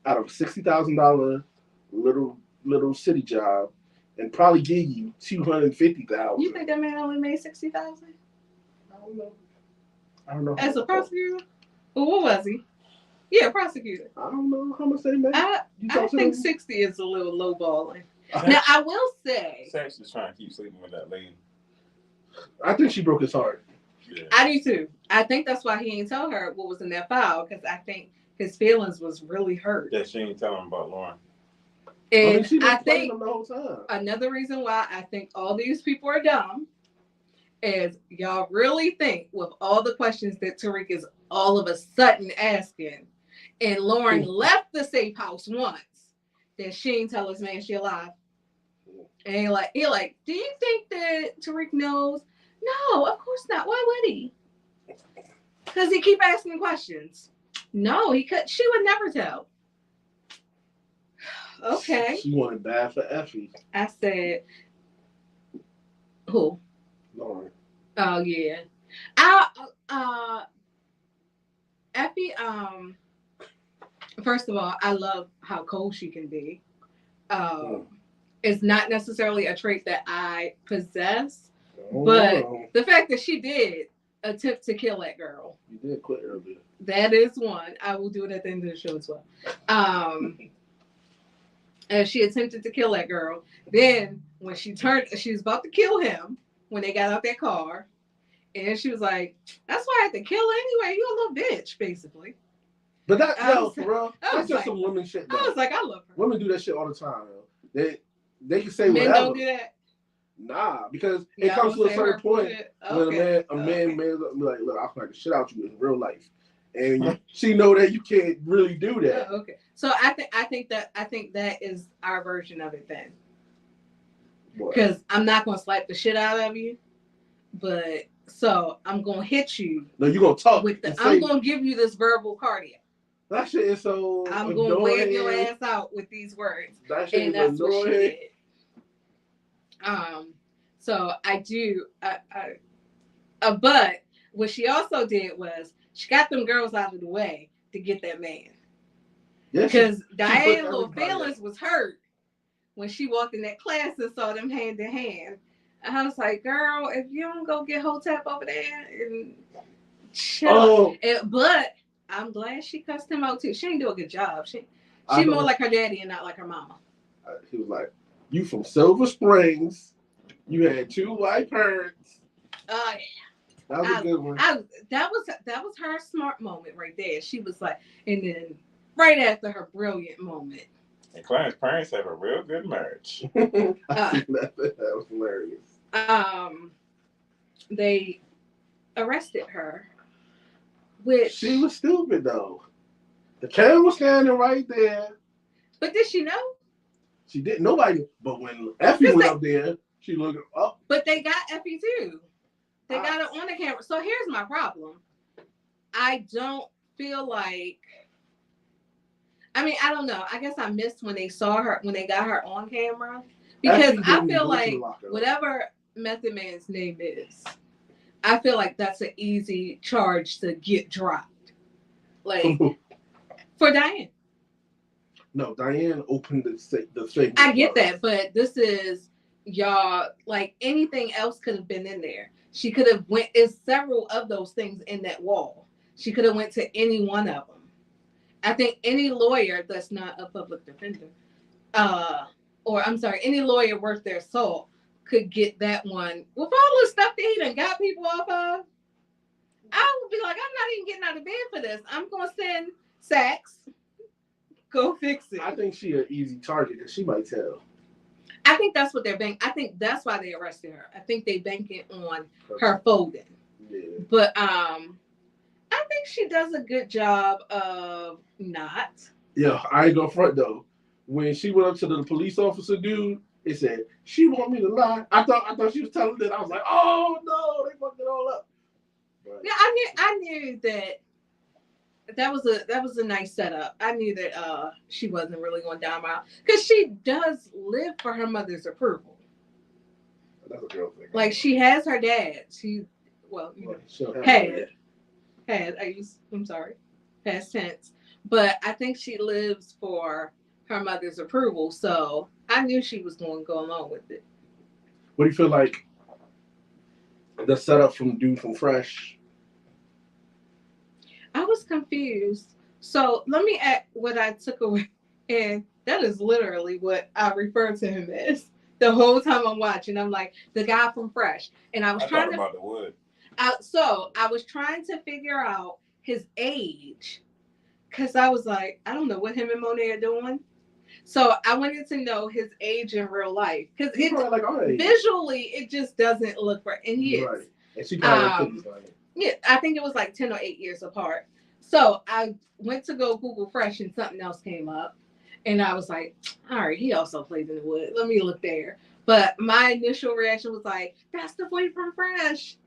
out of a $60,000 little city job and probably give you $250,000, you think that man only made $60,000 I don't know. as a prosecutor? Well, what was he? Yeah, prosecutor. I don't know how much they made. I think 60 is a little lowballing. Now I will say, Sax is trying to keep sleeping with that lady. I think she broke his heart. Yeah. I do too. I think that's why he didn't tell her what was in that file because I think his feelings was really hurt. Yeah, she ain't telling him about Lauren. And she I was think him the whole time. another reason why I think all these people are dumb is y'all really think with all the questions that Tariq is all of a sudden asking, and Lauren left the safe house once, that she ain't tell his man she alive. And he like, do you think that Tariq knows? No, of course not. Why would he? Because he keep asking questions. No, he could. She would never tell. Okay. She wanted bad for Effie. I said, who? Lauren. Oh yeah. Effie, first of all, I love how cold she can be. It's not necessarily a trait that I possess, but the fact that she did attempt to kill that girl. You did quit earlier. That is one. I will do it at the end of the show as well. And she attempted to kill that girl. Then when she was about to kill him when they got out that car. And she was like, that's why I had to kill her anyway. You a little bitch, basically. But that, for real, that's just some women shit. Though. I was like, I love her. Women do that shit all the time. Yo. They can say Men whatever. don't do that. Nah, because it comes to a certain point when a man be like, look, I'll smack the shit out you in real life. And she know that you can't really do that. Oh, okay. So I think that is our version of it then. Because I'm not gonna slap the shit out of you, but so I'm gonna hit you. No, you gonna talk with I'm gonna give you this verbal cardio. That shit is so I'm gonna wear your ass out with these words. That shit and is that's what she did. annoying. So I do but what she also did was she got them girls out of the way to get that man. Because Diane's little feelings was hurt when she walked in that class and saw them hand in hand I was like, girl, if you don't go get Hotep over there and chill. Oh, But I'm glad she cussed him out too. She didn't do a good job. She I know. more like her daddy and not like her mama. He was like, "You from Silver Springs? You had 2 white parents." Oh That was a good one. that was her smart moment right there. She was like, and then right after her brilliant moment. And Clarence parents have a real good marriage. I seen that. That was hilarious. They arrested her, which She was stupid though. The camera was standing right there. But did she know? She didn't. Nobody. But when Effie went up there, she looked up. But they got Effie too. They got her on the camera. So here's my problem. I don't feel like. I mean, I don't know. I guess I missed when they saw her when they got her on camera because I feel like whatever Method Man's name is, I feel like that's an easy charge to get dropped. Like for Diane. No, Diane opened the statement. I get that, but this is y'all. Like anything else could have been in there. She could have went. Is several of those things in that wall. She could have went to any one of them. I think any lawyer that's not a public defender, or I'm sorry, any lawyer worth their salt could get that one with all the stuff that he done got people off of. I would be like, I'm not even getting out of bed for this. I'm gonna send Sachs. Go fix it. I think she an easy target because she might tell. I think that's what they're banking. I think that's why they arrested her. I think they bank it on her folding. Yeah. But I think she does a good job of not. Yeah, I ain't gonna front though. When she went up to the police officer dude, it said she want me to lie. I thought she was telling it. I was like, oh no, they fucked it all up. But, Yeah, I knew that was a nice setup. I knew that she wasn't really going down out because she does live for her mother's approval. that's a girl thing. Like she has her dad. I'm sorry, past tense. But I think she lives for her mother's approval. So I knew she was going to go along with it. What do you feel like the setup from dude from Fresh? I was confused. So let me add what I took away. And that is literally what I refer to him as. The whole time I'm watching, I'm like, the guy from Fresh. And I was trying about the wood. So I was trying to figure out his age. Because I was like, I don't know what him and Monet are doing. So I wanted to know his age in real life. Because visually, it just doesn't look right. And he right. is. And she probably Yeah, I think it was like 10 or 8 years apart. So I went to go Google Fresh and something else came up. And I was like, all right, he also plays in the wood. Let me look there. But my initial reaction was like, that's the boy from Fresh.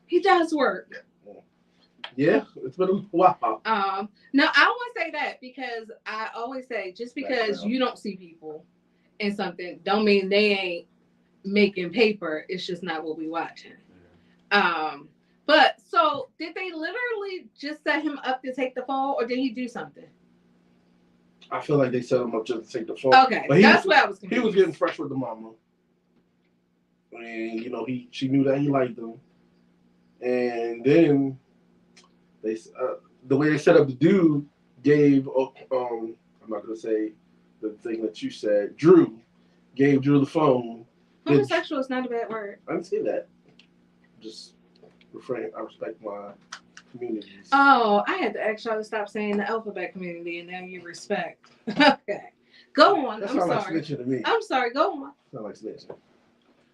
He does work. Yeah, it's been a while. No, I don't want to say that because I always say just because you don't see people in something don't mean they ain't making paper. It's just not what we watching. But so did they literally just set him up to take the fall, or did he do something? I feel like they set him up just to take the fall. Okay, but that's what I was confused. He was getting fresh with the mama, and she knew that he liked them, and then they the way they set up the dude gave I'm not gonna say the thing that you said. Drew gave Drew the phone. Homosexual is not a bad word. I didn't say that. Just refrain. I respect my communities. Oh, I had to ask y'all to stop saying the alphabet community, and now you respect. Okay, go on. That I'm sounds sorry. like snitching to me. I'm sorry. Go on. Sound like snitching.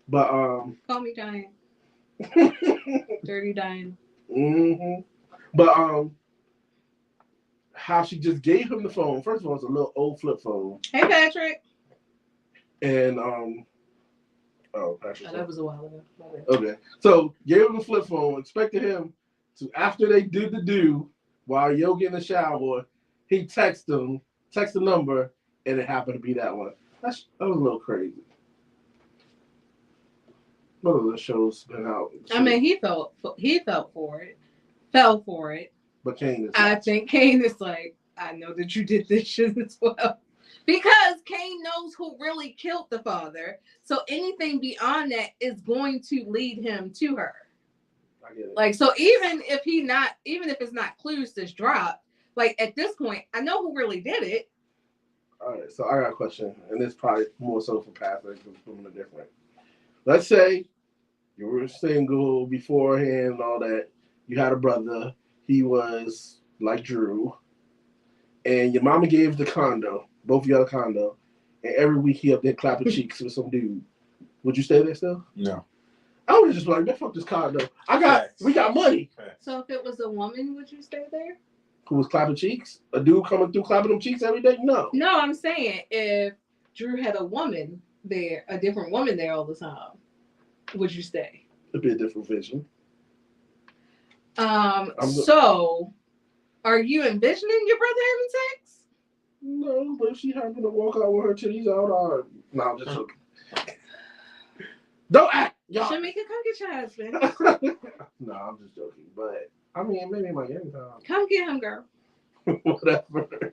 But Call me Diane. Dirty Diane. Mm-hmm. But how she just gave him the phone. First of all, it's a little old flip phone. Hey, Patrick. And Patrick. Oh, that was a while ago. Okay, so gave him the flip phone. Expected him to, after they did the do, while Yo get in the shower, he text the number, and it happened to be that one. That was a little crazy. One of the shows been out. I mean, he fell for it. But Kane is. I think Kane is like, I know that you did this shit as well. Because Cain knows who really killed the father. So anything beyond that is going to lead him to her. I get it. Like, so even if it's not clues that's dropped, like at this point, I know who really did it. All right, so I got a question, and it's probably more so for Patrick because from a different. Let's say you were single beforehand and all that. You had a brother. He was like Drew, and your mama gave the condo. Both of you had a condo, and every week he up there clapping cheeks with some dude. Would you stay there still? No. I would have just been like, man, fuck this condo. We got money. So if it was a woman, would you stay there? Who was clapping cheeks? A dude coming through clapping them cheeks every day? No. No, I'm saying if Drew had a woman there, a different woman there all the time, would you stay? It'd be a different vision. So are you envisioning your brother having sex? No, but if she happened to walk out with her titties out, no, I'm just joking. Don't act, y'all. Shamika, come get your husband. No, I'm just joking. But I mean, maybe in my young time. Come get him, girl. Whatever.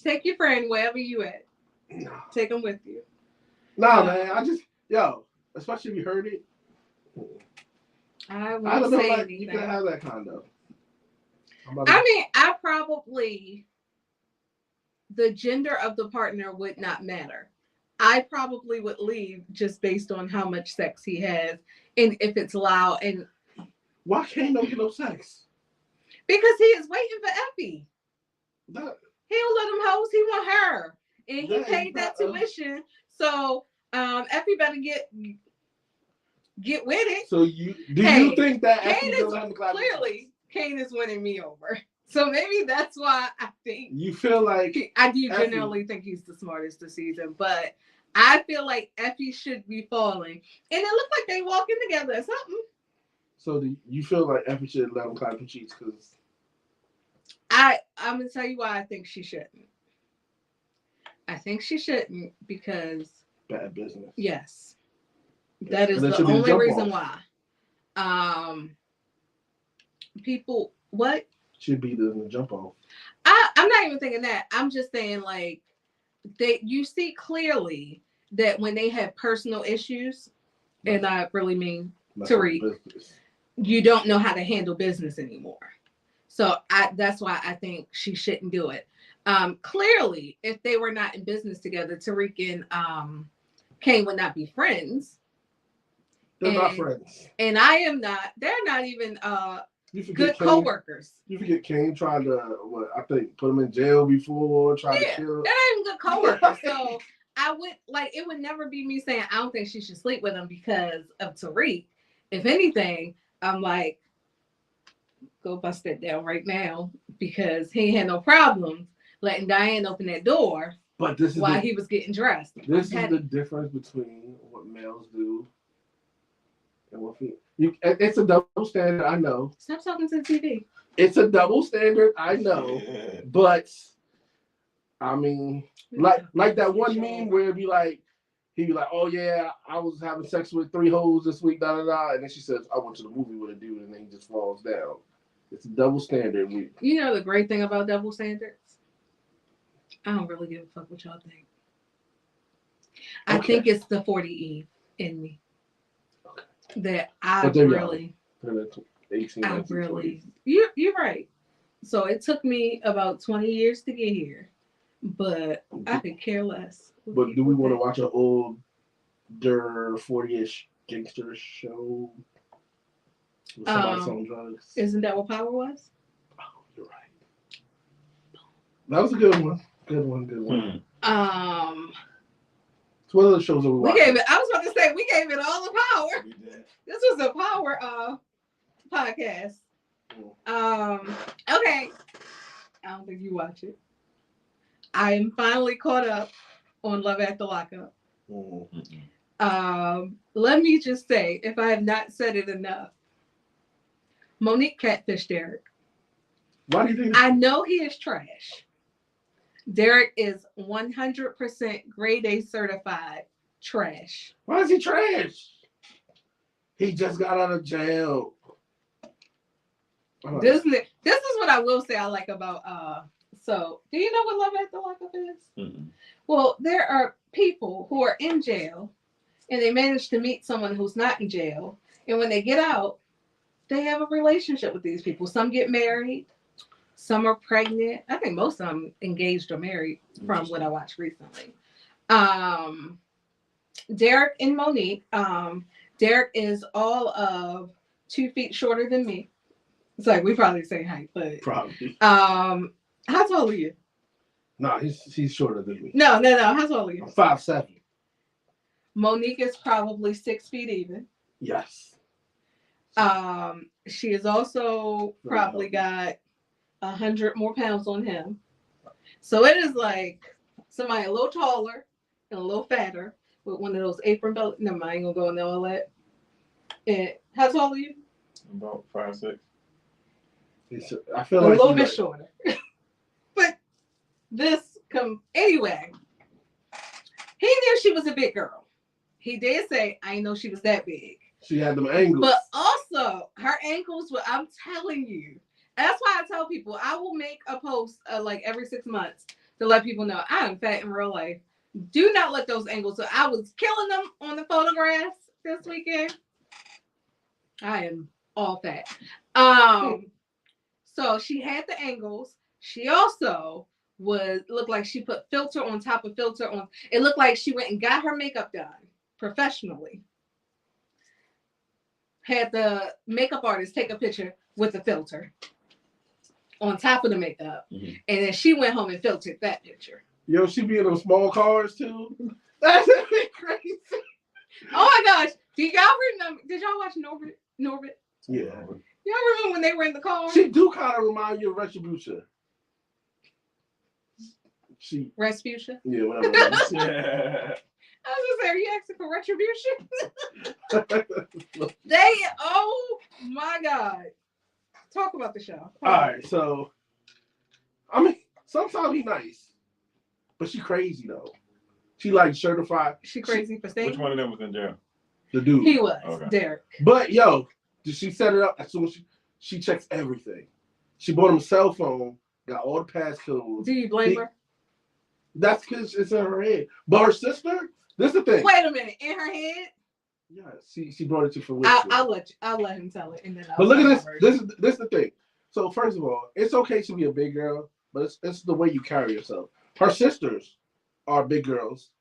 Take your friend wherever you at. No. Take him with you. Nah, man. Especially if you heard it. I I won't don't know, say like, anything. you can have that condo. I probably, the gender of the partner would not matter. I probably would leave just based on how much sex he has and if it's loud. And why can't no get no sex? because he is waiting for Effie. That, He don't let him host. He want her, and he Yeah, paid that tuition. So Effie better get with it. so you think that Cain Effie is don't have the clap? clearly Cain is winning me over. So maybe that's why I think You feel like I do Effie. generally think he's the smartest this season, but I feel like Effie should be falling, and it looked like they walking together or something. So do you feel like Effie should let him clap her cheeks because I'm gonna tell you why I think she shouldn't. I think she shouldn't because bad business? yes, that is And that the should be the only jump reason off. why. People, what? Should be the jump off. I'm not even thinking that. I'm just saying like you see clearly that when they have personal issues, and I really mean That's Tariq, business. you don't know how to handle business anymore. So that's why I think she shouldn't do it. Clearly, if they were not in business together, Tariq and Cain would not be friends. They're not friends. And I am not. They're not even You forget good Cain, co-workers. You forget Cain tried to put him in jail before, tried to kill. They're not even good co-workers. So it would never be me saying I don't think she should sleep with him because of Tariq. If anything, I'm like, go bust that down right now because he had no problem letting Diane open that door But this is while he was getting dressed. This is the difference between what males do and what females. It's a double standard, I know. Stop talking to the TV. It's a double standard, I know. But I mean, like that one meme where he'd be like, oh yeah, I was having sex with 3 hoes this week, da da da, and then she says, I went to the movie with a dude, and then he just falls down. It's a double standard. You know the great thing about double standards? I don't really give a fuck what y'all think. I think it's the 40E in me. Okay. That I But they're really, young. 18, I 19, really, 20. you're right. So it took me about 20 years to get here, but I could care less. But do we want to watch an older 40-ish gangster show with somebody selling drugs? Isn't that what Power was? Oh, you're right. That was a good one. Good one. It's one of the shows that we watched. I was about to say we gave it all the power. We did. This was a power podcast. Okay. I don't think you watch it. I am finally caught up on Love After Lockup. Let me just say, if I have not said it enough, Monique catfished Derek. Why do you think? I know he is trash. Derek is 100% grade A certified trash. Why is he trash? He just got out of jail. This is what I will say I like about So, do you know what love after lockup is? Mm-mm. Well, there are people who are in jail and they manage to meet someone who's not in jail. And when they get out, they have a relationship with these people. Some get married, some are pregnant. I think most of them engaged or married from what I watched recently. Derek and Monique. Derek is all of 2 feet shorter than me. It's like we probably the same height, but Probably. how tall are you? No, he's shorter than me. No. How tall are you? I'm 5'7". Monique is probably 6 feet even. Yes. She has also probably got 100 more pounds on him. So it is like somebody a little taller and a little fatter with one of those apron belts. Never mind, I ain't gonna go into all that. And how tall are you? About 5'6". I feel A like little bit shorter. But anyway, he knew she was a big girl. He did say, I didn't know she was that big. She had them angles. But also, her ankles were, I'm telling you. That's why I tell people I will make a post like every 6 months to let people know I am fat in real life. Do not let those angles. So I was killing them on the photographs this weekend. I am all fat. So she had the angles. She also looked like she put filter on top of filter on. It looked like she went and got her makeup done professionally. Had the makeup artist take a picture with the filter on top of the makeup. Mm-hmm. And then she went home and filtered that picture. Yo, she be in those small cars too. That's crazy. Oh my gosh. Did y'all watch Norbit? Yeah. Y'all remember when they were in the car? She do kind of remind you of Retribution. Rasputia? Yeah, whatever. Yeah. I was just saying, are you asking for retribution? Oh my God. Talk about the show. All right, so, I mean, sometimes he nice, but she crazy though. She like certified. She crazy for staying? Which one of them was in jail? The dude. He was, okay. Derek. But yo, did she set it up as soon as she checks everything? She bought him a cell phone, got all the passcodes. Do you blame her? That's because it's in her head. But her sister, this is the thing. Wait a minute, in her head? Yeah, she brought it to fruition. I'll let him tell it, and then. But look at this. This is the thing. So first of all, it's okay to be a big girl, but it's the way you carry yourself. Her sisters are big girls,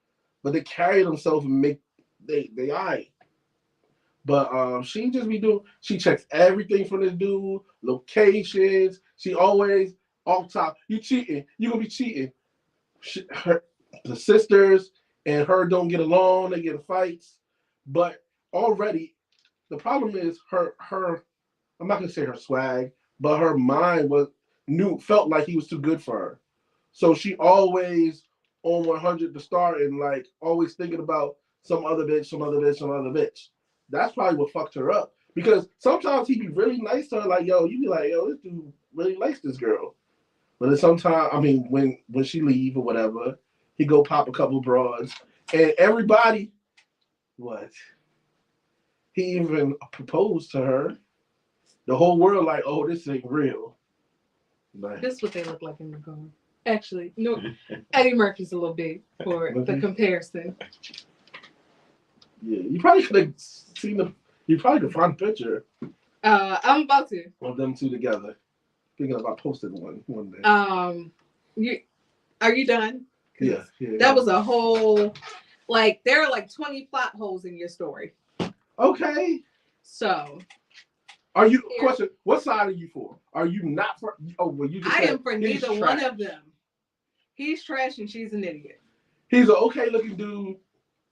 but they carry themselves and make they eye. But she just be doing. She checks everything from this dude, locations. She always off top. You cheating? You gonna be cheating? The sisters and her don't get along. They get in fights. But already, the problem is her. I'm not gonna say her swag, but her mind felt like he was too good for her. So she always on 100 to start and like always thinking about some other bitch. That's probably what fucked her up. Because sometimes he'd be really nice to her, like, yo, you be like, yo, this dude really likes this girl. But then sometimes, I mean, when she leave or whatever, he go pop a couple broads. And everybody, what? He even proposed to her. The whole world like, oh, this ain't real. But this is what they look like in the car. Actually, no, Eddie Murphy's a little big for the comparison. Yeah, you probably could have seen you probably could find a picture. I'm about to. Of them two together. Thinking about posting one day. Are you done? Yeah. That was a whole, like, there are like 20 plot holes in your story. Okay. So. Question, what side are you for? Are you not for, you just I am for neither trash. one of them. He's trash and she's an idiot. He's an okay looking dude,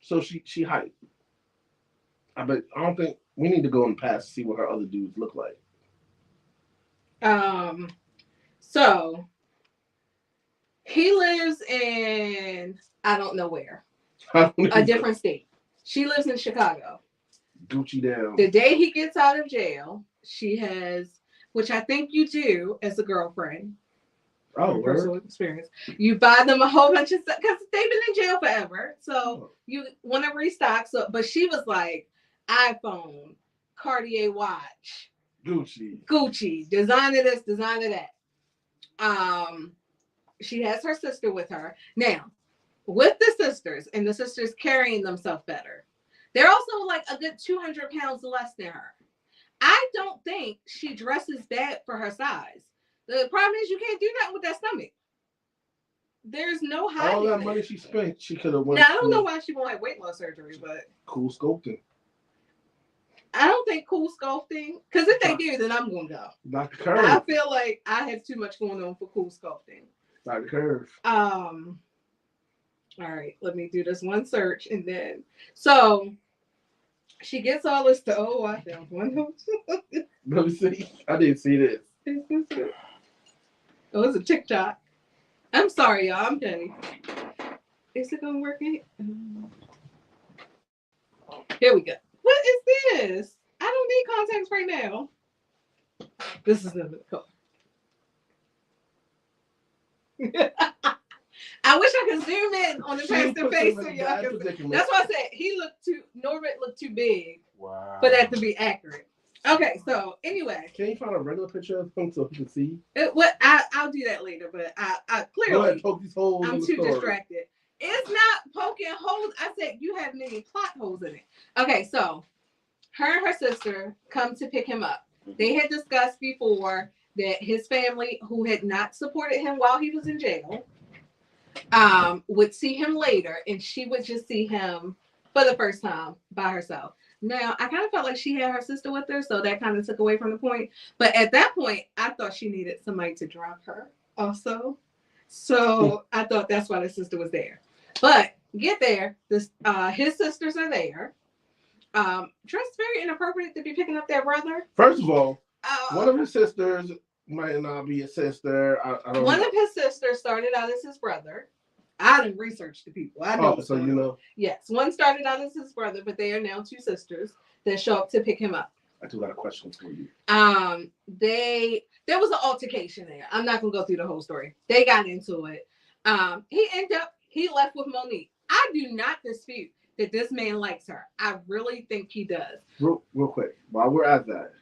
so she hype. I don't think we need to go in the past to see what her other dudes look like. So he lives in I don't know where. A different state. She lives in Chicago. Gucci down. The day he gets out of jail, she has, which I think you do as a girlfriend. Oh, personal experience. You buy them a whole bunch of stuff because they've been in jail forever. So you want to restock. So, but she was like, iPhone, Cartier watch, Gucci, designer this, designer that. she has her sister with her. Now, with the sisters, and the sisters carrying themselves better, they're also like a good 200 pounds less than her. I don't think she dresses bad for her size. The problem is you can't do nothing with that stomach. There's no hiding All that it. money she spent, she could have went. Now, I don't know why she won't have weight loss surgery, but Cool sculpting. I don't think cool sculpting, because if they do, then I'm going to go. Dr. Curve. I feel like I have too much going on for cool sculpting. Dr. Curve. All right, let me do this one search and then. So she gets all this to, oh, I found one. Let me see. I didn't see this. Oh, it's a TikTok. I'm sorry, y'all. I'm petty. Is it gonna work? Here we go. What is this? I don't need contacts right now. This is another color. I wish I could zoom in on the pastor face so y'all can see. That's why I said Norbert looked too big Wow. for that to be accurate. Okay, so anyway. Can you find a regular picture of him so he can see? I'll do that later, but I Go ahead, clearly poke these holes in I'm the too story. distracted. It's not poking holes. I said you have many plot holes in it. Okay, so her and her sister come to pick him up. They had discussed before that his family, who had not supported him while he was in jail, would see him later, and she would just see him for the first time by herself. Now, I kind of felt like she had her sister with her, so that kind of took away from the point. But at that point, I thought she needed somebody to drop her also. So I thought that's why the sister was there. But get there, his sisters are there. Dressed very inappropriate to be picking up their brother. First of all, one of his sisters might not be a sister. I don't One know. of his sisters started out as his brother. I didn't research the people. I know. Oh, so you know. Yes, one started out as his brother, but they are now two sisters that show up to pick him up. I do got a question for you. There was an altercation there. I'm not gonna go through the whole story. They got into it. He left with Monique. I do not dispute that this man likes her. I really think he does. Real quick, while we're at that,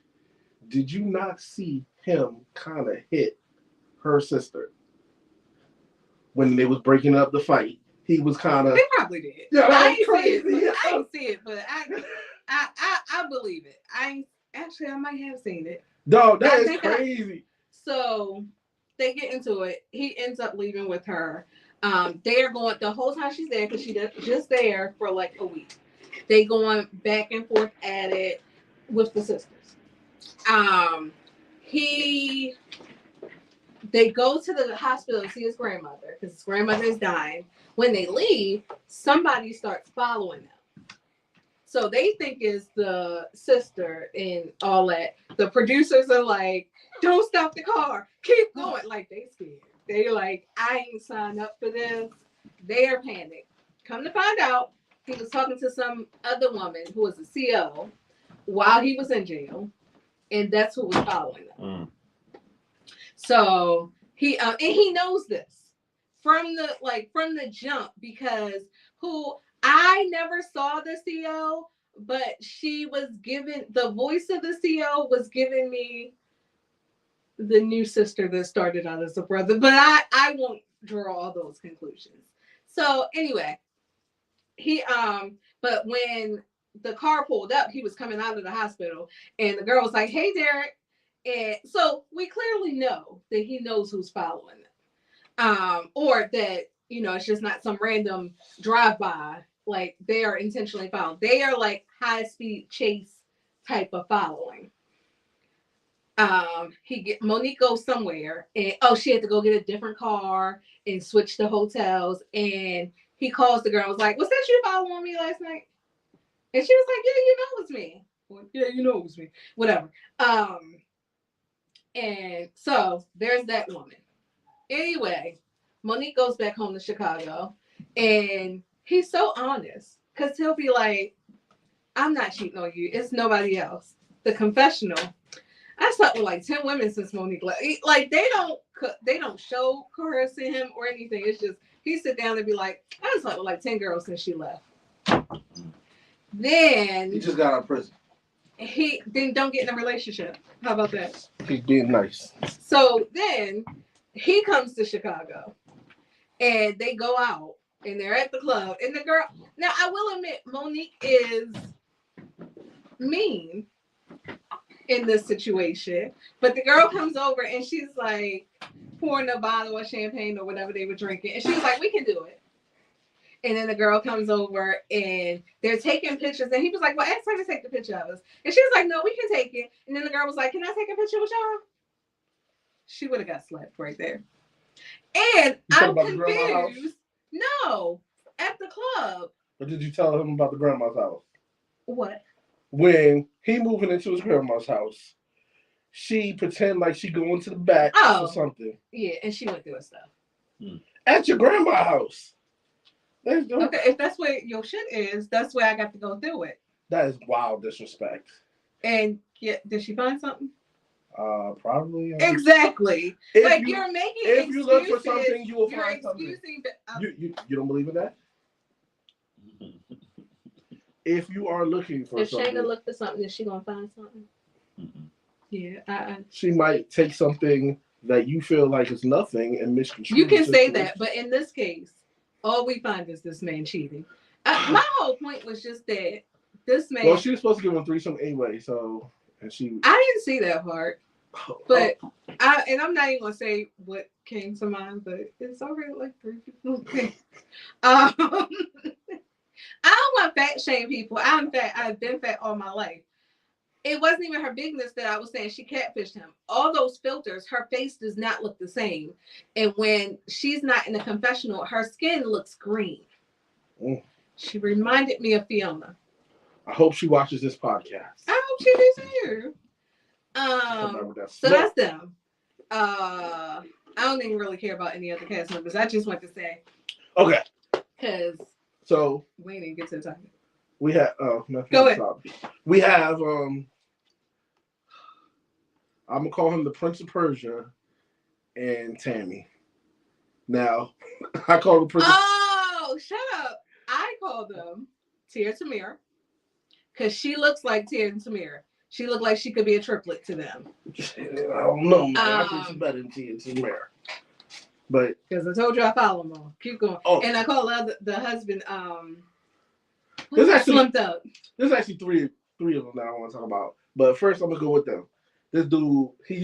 did you not see him kind of hit her sister when they was breaking up the fight? He was kind of. They probably did. Yeah, I that ain't was see it. crazy. I ain't see it, but I believe it. I might have seen it. Dog, that I is think crazy. So they get into it. He ends up leaving with her. They are going the whole time she's there, because she's just there for like a week. They going back and forth at it with the sisters. They go to the hospital to see his grandmother, because his grandmother is dying. When they leave, somebody starts following them. So they think it's the sister and all that. The producers are like, don't stop the car. Keep going. Like, they scared. They like, I ain't signed up for this. They are panicked. Come to find out, he was talking to some other woman who was a CO while he was in jail. And that's who was following them. So he and he knows this from the jump, because I never saw the CO, but she was given the voice of the CO was giving me the new sister that started out as a brother, but I won't draw all those conclusions. So anyway, but when the car pulled up, he was coming out of the hospital, and the girl was like, "Hey, Derek." And so we clearly know that he knows who's following them. Or that, it's just not some random drive-by. Like, they are intentionally following. They are like high-speed chase type of following. Monique goes somewhere, and she had to go get a different car and switch the hotels. And he calls the girl, was like, "Was that you following me last night?" And she was like, "Yeah, you know it's me." Well, yeah, you know it was me. Whatever. And so there's that woman. Anyway, Monique goes back home to Chicago, and he's so honest, because he'll be like, "I'm not cheating on you. It's nobody else." The confessional. I slept with like 10 women since Monique left. Like, they don't show coercing him or anything. It's just he sit down and be like, "I slept with like 10 girls since she left." Then He just got out of prison. he don't get in a relationship. How about that? He's being nice. So then he comes to Chicago. and they go out and they're at the club, and the girl. Now I will admit, Monique is mean in this situation, but the girl comes over and she's like pouring a bottle of champagne or whatever they were drinking, and she's like, "We can do it." And then the girl comes over and they're taking pictures, and he was like, "Well, ask her to take the picture of us." And she was like, "No, we can take it." And then the girl was like, "Can I take a picture with y'all?" She would have got slapped right there. And You talking I'm about the grandma's house? confused. No, at the club. Or did you tell him about the grandma's house? What? When he moving into his grandma's house, she pretend like she going to the back Oh. or something. Yeah, and she went through her stuff. At your grandma's house. Okay, if that's where your shit is, that's where I got to go through it. That is wild disrespect. And yeah, did she find something? Probably. Exactly. Like you're making if excuses. you look for something, you will You're find something. excusing. You don't believe in that? If you are looking for If something, Shayna looked for something, is she gonna find something? Yeah, she might take something that you feel like is nothing and misconstrue. you can it say to that, but in this case, all we find is this man cheating. My whole point was just that this man. Well, she was supposed to give him threesome anyway, so and she. I didn't see that part, but I'm not even gonna say what came to mind, but it's already like 3 people. Okay. I don't want fat shame people. I'm fat. I've been fat all my life. It wasn't even her bigness that I was saying. She catfished him. All those filters, her face does not look the same. And when she's not in the confessional, her skin looks green. Mm. She reminded me of Fiona. I hope she watches this podcast. I hope she is here. So that's them. I don't even really care about any other cast members. I just want to say. Okay. Because. So. We didn't get to the topic. We have. Go ahead. We have. I'm gonna call him the Prince of Persia, and Tammy. Now, I call the Prince. Oh, shut up! I call them Tia Tamir because she looks like Tia and Tamir. She looked like she could be a triplet to them. I don't know, man. I think she's better than Tia and Tamir. But because I told you I follow them all. Keep going. Oh. And I call the husband. There's actually slumped up. There's actually three of them that I want to talk about. But first, I'm gonna go with them. This dude, he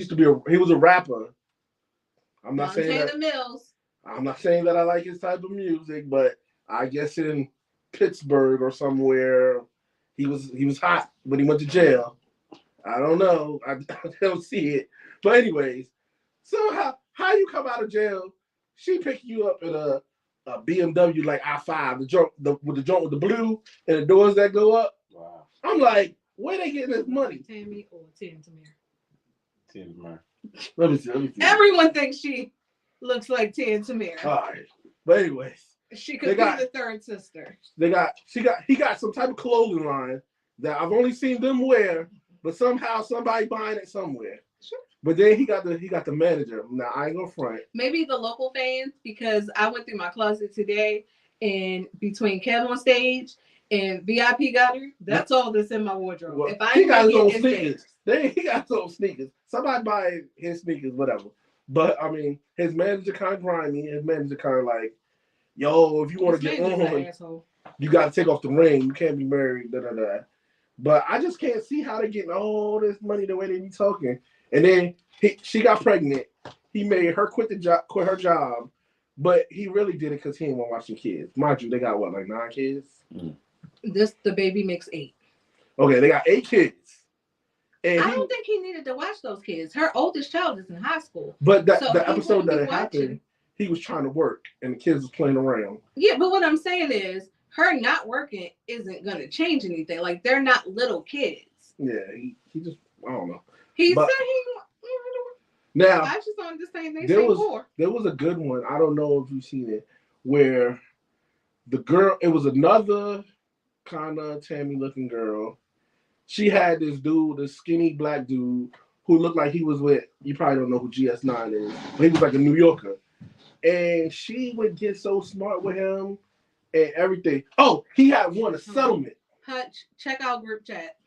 was a rapper. I'm not saying that. Mills. I'm not saying that I like his type of music, but I guess in Pittsburgh or somewhere, he was hot when he went to jail. I don't know. I don't see it. But anyways, so how you come out of jail? She pick you up in a BMW like I-5, the joint with the blue and the doors that go up. Wow. I'm like, where they getting this money? Tammy or Tia and Tamir? Tia and Tamir. Let me see. Everyone thinks she looks like Tia and Tamir. All right. But anyways. She could be the third sister. He got some type of clothing line that I've only seen them wear, but somehow somebody buying it somewhere. Sure. But then he got the manager. Now I ain't gonna front. Maybe the local fans, because I went through my closet today, and between Kev on stage and VIP Gutter, that's all that's in my wardrobe. Well, if I he got his own sneakers. He got his own sneakers. Somebody buy his sneakers, whatever. But I mean, his manager kind of grimy. His manager kind of like, yo, if you want to get on, you got to take off the ring. You can't be married. Da da da. But I just can't see how they're getting all this money the way they be talking. And then she got pregnant. He made her quit her job, but he really did it because he didn't want to watch the kids. Mind you, they got what, like 9 kids? The baby makes 8. Okay, they got 8 kids. And I don't think he needed to watch those kids. Her oldest child is in high school. But the episode that it happened, he was trying to work and the kids was playing around. Yeah, but what I'm saying is her not working isn't going to change anything. Like, they're not little kids. Yeah, he just, I don't know. He but, said he... Now, I just don't understand. There was a good one. I don't know if you've seen it, where the girl, it was another kind of Tammy-looking girl. She had this dude, this skinny black dude, who looked like he was with, you probably don't know who GS9 is, but he was like a New Yorker. And she would get so smart with him and everything. Oh, he had won a settlement. Hutch, check out group chat.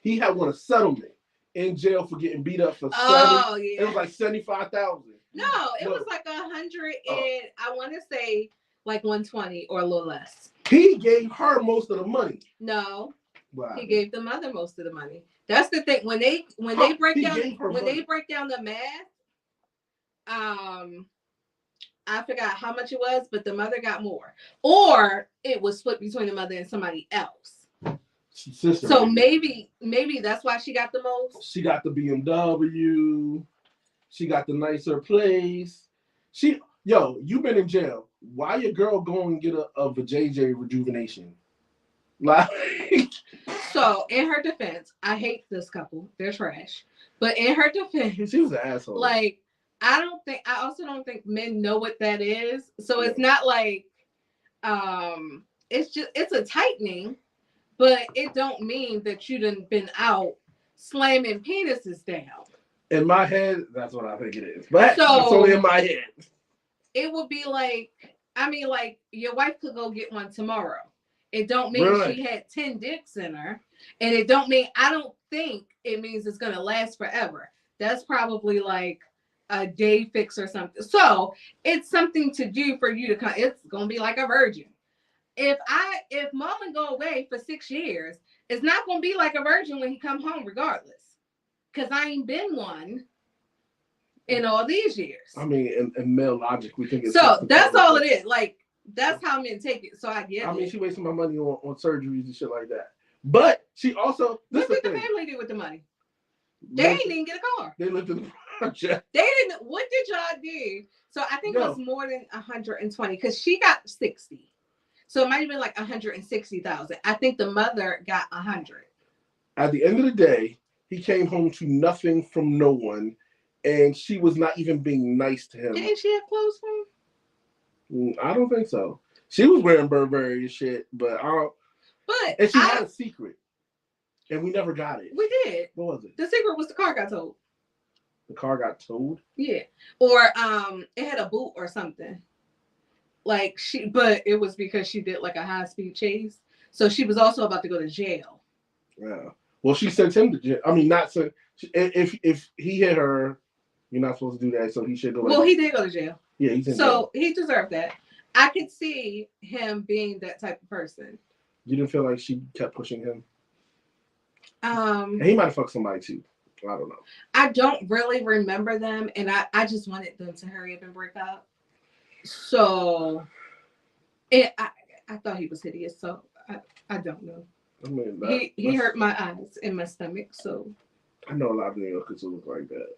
He had won a settlement. in jail for getting beat up for Oh, It yeah. was like 75,000. No, it was like 100 and I want to say like 120 or a little less. He gave her most of the money. No, Wow. he gave the mother most of the money. That's the thing. When they break down the math, I forgot how much it was, but the mother got more, or it was split between the mother and somebody else. Sister, so maybe that's why she got the most. She got the BMW. She got the nicer place. You've been in jail. Why your girl go and get a JJ rejuvenation? Like, so in her defense, I hate this couple. They're trash. But in her defense, she was an asshole. Like, I also don't think men know what that is. So it's not like, it's a tightening, but it don't mean that you done been out slamming penises down. In my head, that's what I think it is. But it's only in my head. It would be like, like your wife could go get one tomorrow. It don't mean she had 10 dicks in her. And it don't mean, I don't think it means it's going to last forever. That's probably like a day fix or something. So it's something to do for you to come. It's going to be like a virgin. If Marlon go away for 6 years, it's not going to be like a virgin when he come home regardless. Because I ain't been one in all these years. I mean, in male logic, we think it's so that's all it is. Like, that's how men take it. So I get it. I mean, she wasting my money on surgeries and shit like that. But she also, what did the family do with the money? They didn't even get a car. They lived in the project. They didn't. What did y'all do? So I think it was more than 120 because she got 60. So it might have been like 160,000. I think the mother got 100. At the end of the day, he came home to nothing from no one, and she was not even being nice to him. Didn't she have clothes for him? I don't think so. She was wearing Burberry and shit, but and she had a secret, and we never got it. We did. What was it? The secret was the car got towed. The car got towed? Yeah, or it had a boot or something. Like but it was because she did like a high speed chase, so she was also about to go to jail. Yeah. Well, she sent him to jail. I mean, not so. If he hit her, you're not supposed to do that, so he should go. Well, he did go to jail. Yeah, he's in jail. jail. He deserved that. I could see him being that type of person. You didn't feel like she kept pushing him? And he might have fucked somebody too. I don't know. I don't really remember them, and I just wanted them to hurry up and break up. So, I thought he was hideous. So I don't know. I mean, he hurt my eyes and my stomach. So I know a lot of New Yorkers who look like that.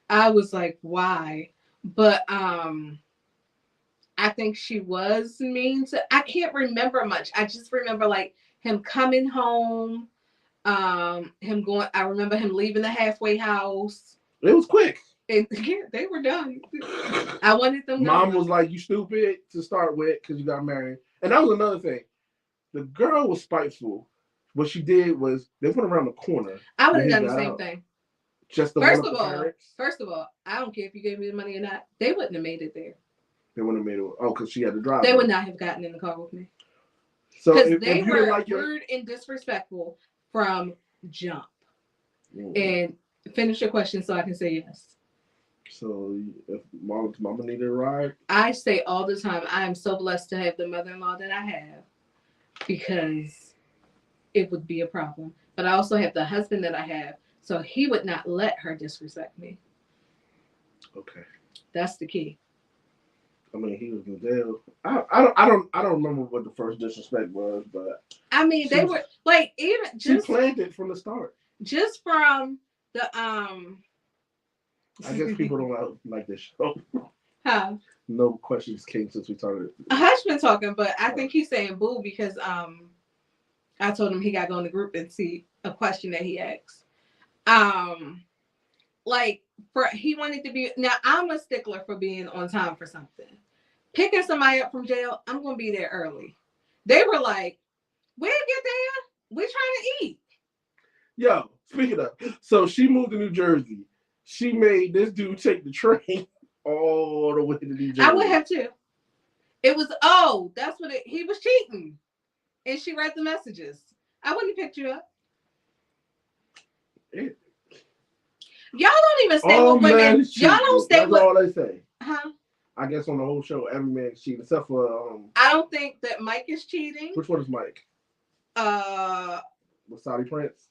I was like, why? But I think she was mean to. I can't remember much. I just remember like him coming home, him going. I remember him leaving the halfway house. It was quick. And yeah, they were done. I wanted them. Mom was like, "You stupid," to start with because you got married, and that was another thing. The girl was spiteful. What she did was they went around the corner. I would have done the same thing. Just first of all, I don't care if you gave me the money or not. They wouldn't have made it there. They wouldn't have made it. Oh, because she had to drive. They would not have gotten in the car with me. So because they were like rude and disrespectful from jump. And finish your question so I can say yes. So if mama needed a ride? I say all the time, I am so blessed to have the mother-in-law that I have because it would be a problem. But I also have the husband that I have, so he would not let her disrespect me. Okay. That's the key. I mean, he was in jail. I don't remember what the first disrespect was, but I mean, they were like even just she planned it from the start. Just from the I guess people don't like this show. Huh? No questions came since we started. Hush been talking, but I think he's saying boo because I told him he got to go in the group and see a question that he asked. Like he wanted to be. Now I'm a stickler for being on time for something. Picking somebody up from jail, I'm gonna be there early. They were like, "We'll get there. We're trying to eat." Yo, speaking of, so she moved to New Jersey. She made this dude take the train all the way to New Jersey. I would have too. It was that's what he was cheating, and she read the messages. I wouldn't have picked you up. Y'all don't even stay All with women. men is Y'all cheating. don't stay That's with. all they say. Huh? I guess on the whole show, every man is cheating except for I don't think that Mike is cheating. which one is Mike? With Saudi Prince.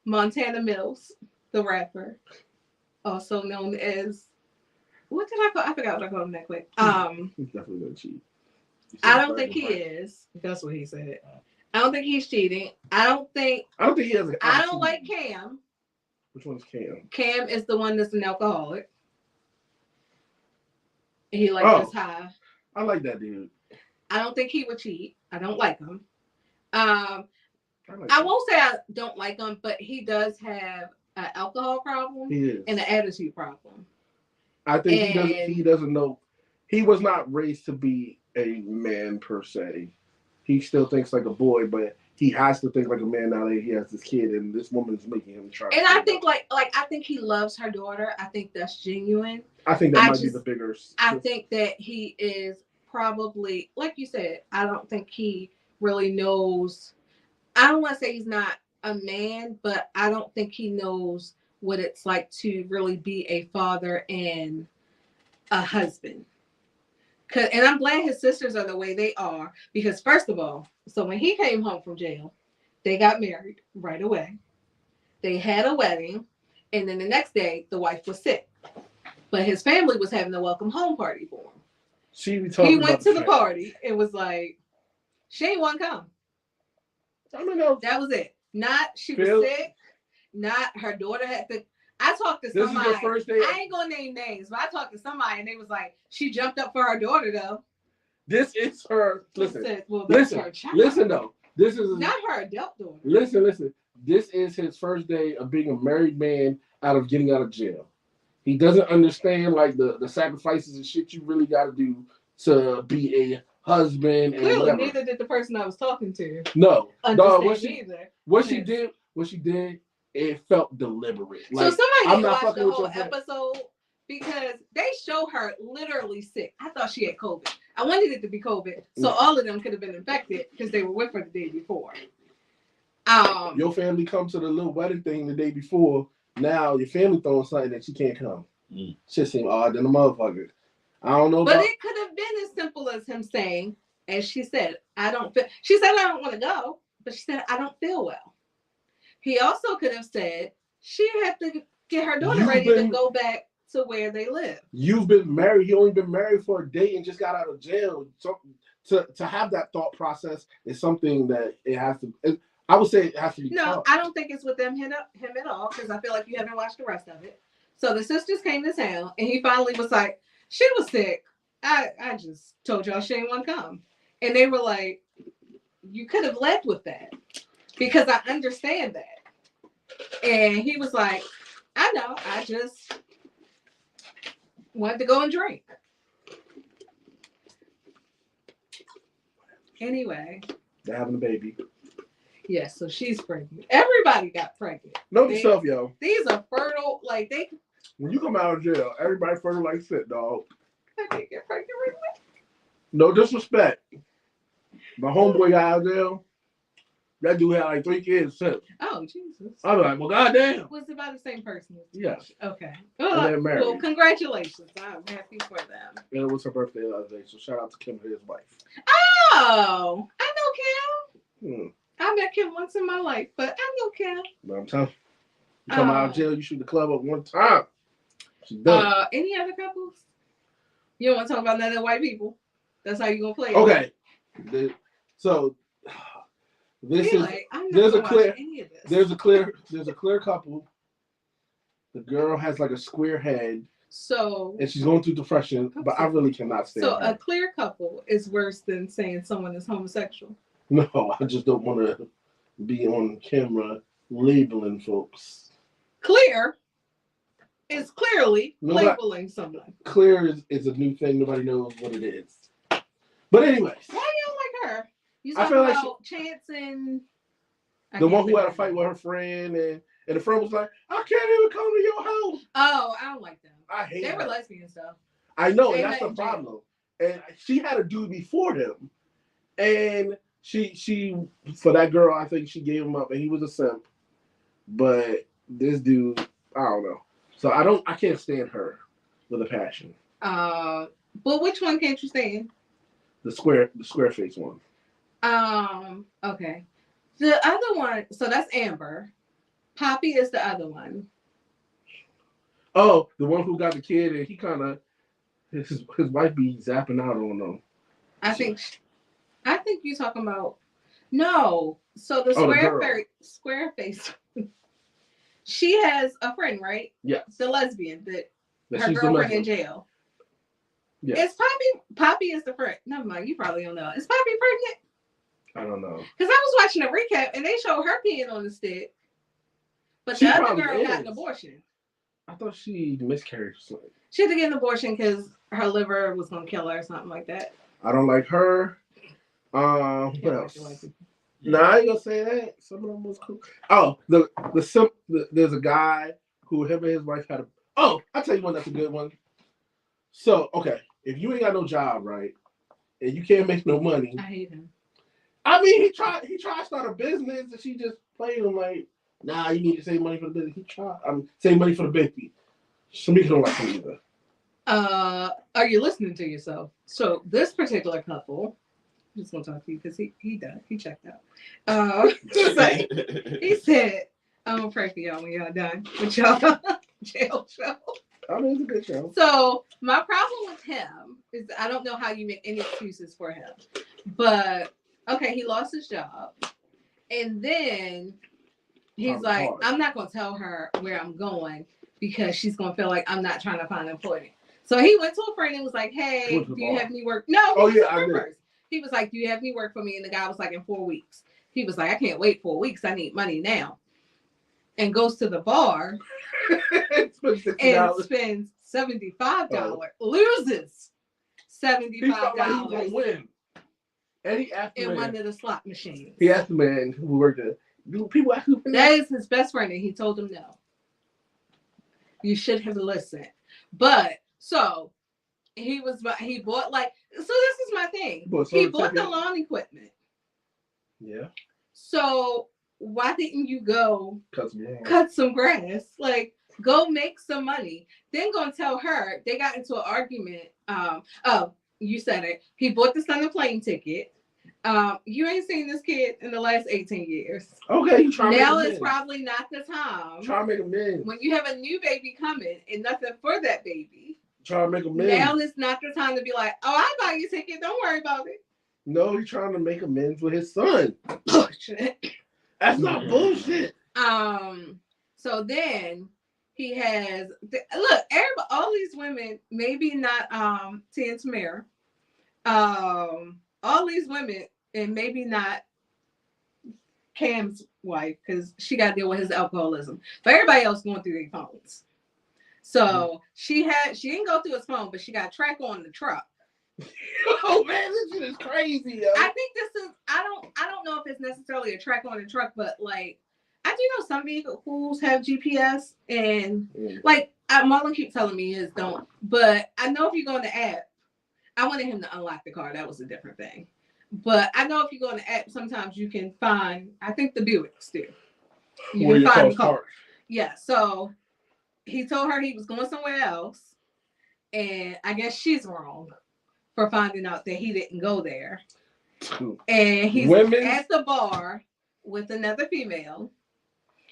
Montana Mills, the rapper, also known as what did I call? I forgot what I called him that quick. He's definitely gonna cheat. I don't think he is. That's what he said. I don't think he's cheating. I don't think he has. I don't like Cam. Which one's Cam? Cam is the one that's an alcoholic. He likes his high. I like that dude. I don't think he would cheat. I don't like him. Like I won't say I don't like him, but he does have an alcohol problem he is. and an attitude problem. I think he doesn't know. He was not raised to be a man per se. He still thinks like a boy, but he has to think like a man now that he has this kid, and this woman is making him try. And I think I think he loves her daughter. I think that's genuine. I think that might be the bigger. I think that he is probably, like you said, I don't think he really knows. I don't want to say he's not a man, but I don't think he knows what it's like to really be a father and a husband. And I'm glad his sisters are the way they are, because first of all, so when he came home from jail, they got married right away. They had a wedding, and then the next day the wife was sick, but his family was having a welcome home party for him. He went to the party and was like, she ain't want to come. I mean, that was it. Not she was sick. Not her daughter had to. I talked to somebody. This is your first day. I ain't gonna name names, but I talked to somebody and they was like, she jumped up for her daughter though. This is her. Listen, said, well, listen, listen though. This is not her adult daughter. Listen. This is his first day of being a married man getting out of jail. He doesn't understand like the sacrifices and shit you really got to do to be a husband. Clearly, and neither did the person I was talking to. No, what she did, it felt deliberate. Like, so somebody need to watch the whole episode because they show her literally sick. I thought she had COVID. I wanted it to be COVID, so all of them could have been infected because they were with her the day before. Your family come to the little wedding thing the day before. Now your family throwing something that you can't come. Shit seem odd than a motherfucker. I don't know. But it could have been as simple as him saying, as she said, I don't feel. She said, I don't want to go, but she said, I don't feel well. He also could have said she had to get her daughter ready to go back to where they live. You've been married. You only been married for a day and just got out of jail. So to have that thought process is something that it has to. I would say it has to be. No, I don't think it's with him at all because I feel like you haven't watched the rest of it. So the sisters came to town and he finally was like, she was sick. I just told y'all she didn't want to come. And they were like, you could have led with that because I understand that. And he was like, I know, I just wanted to go and drink. Anyway. They're having a baby. Yes, so she's pregnant. Everybody got pregnant. Note to self, yo. These are fertile, like they. When you come out of jail, everybody fertile like shit, dog. I can't get pregnant right away. No disrespect. My homeboy got out of jail. That dude had like 3 kids too. Oh Jesus! I was like, well, goddamn. Was it by the same person? Yes. Okay. Well, congratulations. I'm happy for them. And it was her birthday the other day, so shout out to Kim and his wife. Oh, I know Kim. I met Kim once in my life, but I know Kim. But I'm telling you, come out of jail, you shoot the club up one time. She's done. Any other couples? You don't want to talk about none of the white people? That's how you gonna play it? Okay. So this is like, there's a clear couple. The girl has like a square head. So and she's going through depression, but I really cannot stand So her. A clear couple is worse than saying someone is homosexual. No, I just don't want to be on camera labeling folks. Clear is clearly labeling someone. Clear is a new thing. Nobody knows what it is. But anyways. Why you don't like her? You I feel like Chance and... The one who had a fight with her friend and the friend was like, I can't even come to your house. Oh, I don't like them. I hate They were lesbian stuff. I know, and that's the problem. And she had a dude before them. And she for that girl, I think she gave him up and he was a simp. But this dude, I don't know. So I can't stand her with a passion. But which one can't you stand? The square face one. Okay. The other one, so that's Amber. Poppy is the other one. Oh, the one who got the kid and he kind of his wife be zapping out on him. I think you're talking about no. So the girl. square face. She has a friend, right? Yes. The lesbian that her she's girlfriend in jail. Yeah. Is Poppy is the friend? Never mind, you probably don't know. Is Poppy pregnant? I don't know. Because I was watching a recap and they showed her peeing on the stick. But She the other probably girl got an is. abortion. I thought she miscarried or something. She had to get an abortion because her liver was gonna kill her or something like that. I don't like her. What else? No, I ain't gonna say that. Some of them was cool. Oh, there's a guy who him and his wife had a. Oh, I'll tell you one that's a good one. So, okay, if you ain't got no job, right, and you can't make no money. I hate him. I mean, he tried to start a business and she just played him like, nah, you need to save money for the business. He tried. Save money for the baby. Shamika don't like him either. Are you listening to yourself? So this particular couple, I'm just gonna talk to you because he done. He checked out. He said, I'm gonna pray for y'all when y'all done with y'all jail show. I mean, it's a good show. So my problem with him is I don't know how you make any excuses for him. But okay, he lost his job. And then he's like, I'm not gonna tell her where I'm going because she's gonna feel like I'm not trying to find employment. So he went to a friend and was like, hey, do you have any work? No, I did. He was like, do you have any work for me? And the guy was like, in 4 weeks. He was like, I can't wait 4 weeks. I need money now. And goes to the bar and spends $75. Loses $75. He felt like he was gonna win. And he asked in one of the slot machines. He asked the man who worked there, do people actually win? That is his best friend, and he told him no. You should have listened. But so he bought like, so this is my thing. He bought the lawn equipment. Yeah. So why didn't you go cut some grass? Like, go make some money. Then gonna tell her they got into an argument. You said it. He bought the son a plane ticket. You ain't seen this kid in the last 18 years. Okay, now is probably not the time. Try to make amends. When you have a new baby coming and nothing for that baby. Try to make amends. Now is not the time to be like, oh, I buy you a ticket. Don't worry about it. No, he's trying to make amends with his son. Bullshit. That's not bullshit. So then he has look, everybody, all these women, maybe not Tia Tamara, all these women, and maybe not Cam's wife, because she got to deal with his alcoholism. But everybody else going through their phones. So she didn't go through his phone, but she got track on the truck. Oh man, this shit is crazy, yo. I think this is I don't know if it's necessarily a track on the truck, but like I do know some vehicles have GPS and like Marlon keeps telling me his don't, but I know if you go on the app, I wanted him to unlock the car. That was a different thing. But I know if you go on the app, sometimes you can find, I think the Buicks do. You can find the car. Yeah, so he told her he was going somewhere else, and I guess she's wrong for finding out that he didn't go there. And he's at the bar with another female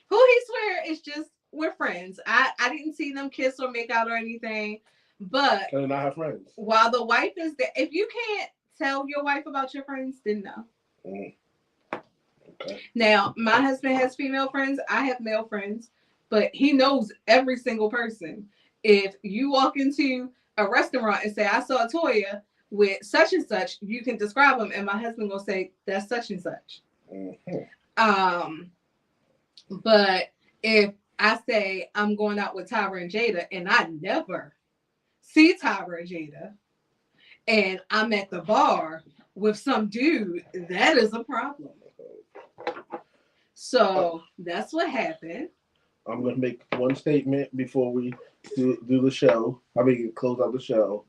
who he swear is just, we're friends. I didn't see them kiss or make out or anything, but they're not her friends. While the wife is there, if you can't tell your wife about your friends, then no. Okay. Now, my husband has female friends. I have male friends, but he knows every single person. If you walk into a restaurant and say, I saw Toya with such and such, you can describe them, and my husband will say, that's such and such. Mm-hmm. But if I say I'm going out with Tyra and Jada, and I never see Tyra and Jada, and I'm at the bar with some dude, that is a problem. So that's what happened. I'm going to make one statement before we do the show. Close out the show.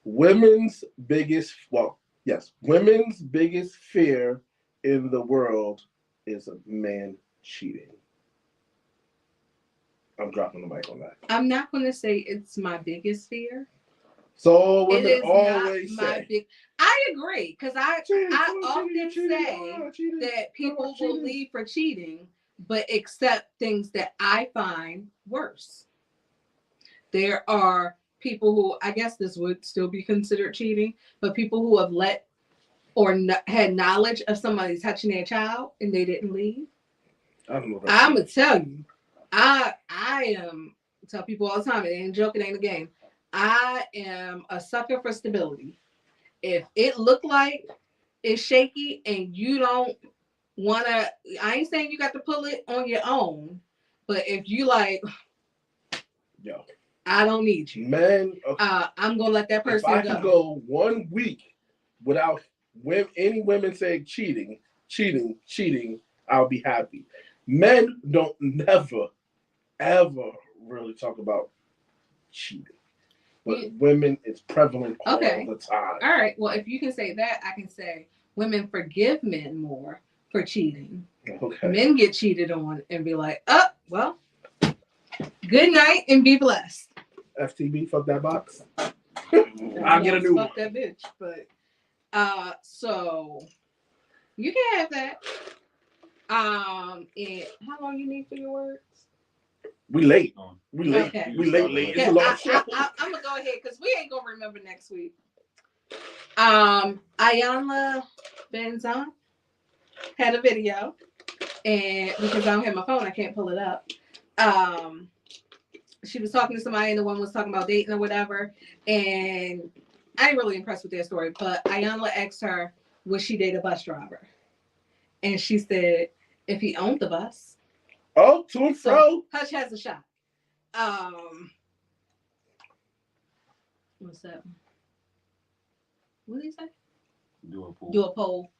Women's biggest fear in the world is a man cheating. I'm dropping the mic on that. I'm not going to say it's my biggest fear. So It women is always not my say. big. I agree because I often say cheating. that people cheating. will leave for cheating, but accept things that I find worse. There are people who, I guess this would still be considered cheating, but people who have let or had knowledge of somebody touching their child and they didn't leave. I don't know. I'm gonna tell you, I am tell people all the time. It ain't a joke. It ain't a game. I am a sucker for stability. If it look like it's shaky and you don't wanna, I ain't saying you got to pull it on your own, but if you like, Yo, I don't need you. Man, okay. I'm gonna let that person if I could go 1 week without any women saying cheating, I'll be happy. Men don't never, ever really talk about cheating. But women, it's prevalent all the time. All right. Well, if you can say that, I can say women forgive men more for cheating. Okay. Men get cheated on and be like, oh, well, good night and be blessed. FTB, fuck that box. I'll get a new one. Fuck that bitch. But so you can have that. And how long you need for your words? We late. We late. Okay. We late. It's a long show. I'm gonna go ahead because we ain't gonna remember next week. Ayanna Benzon had a video, and because I don't have my phone, I can't pull it up. She was talking to somebody, and the one was talking about dating or whatever, and I ain't really impressed with their story. But Ayanna asked her, would she date a bus driver? And she said, if he owned the bus. Oh, to and fro. So Hutch has a shot. What's that? What did he say? Do a poll.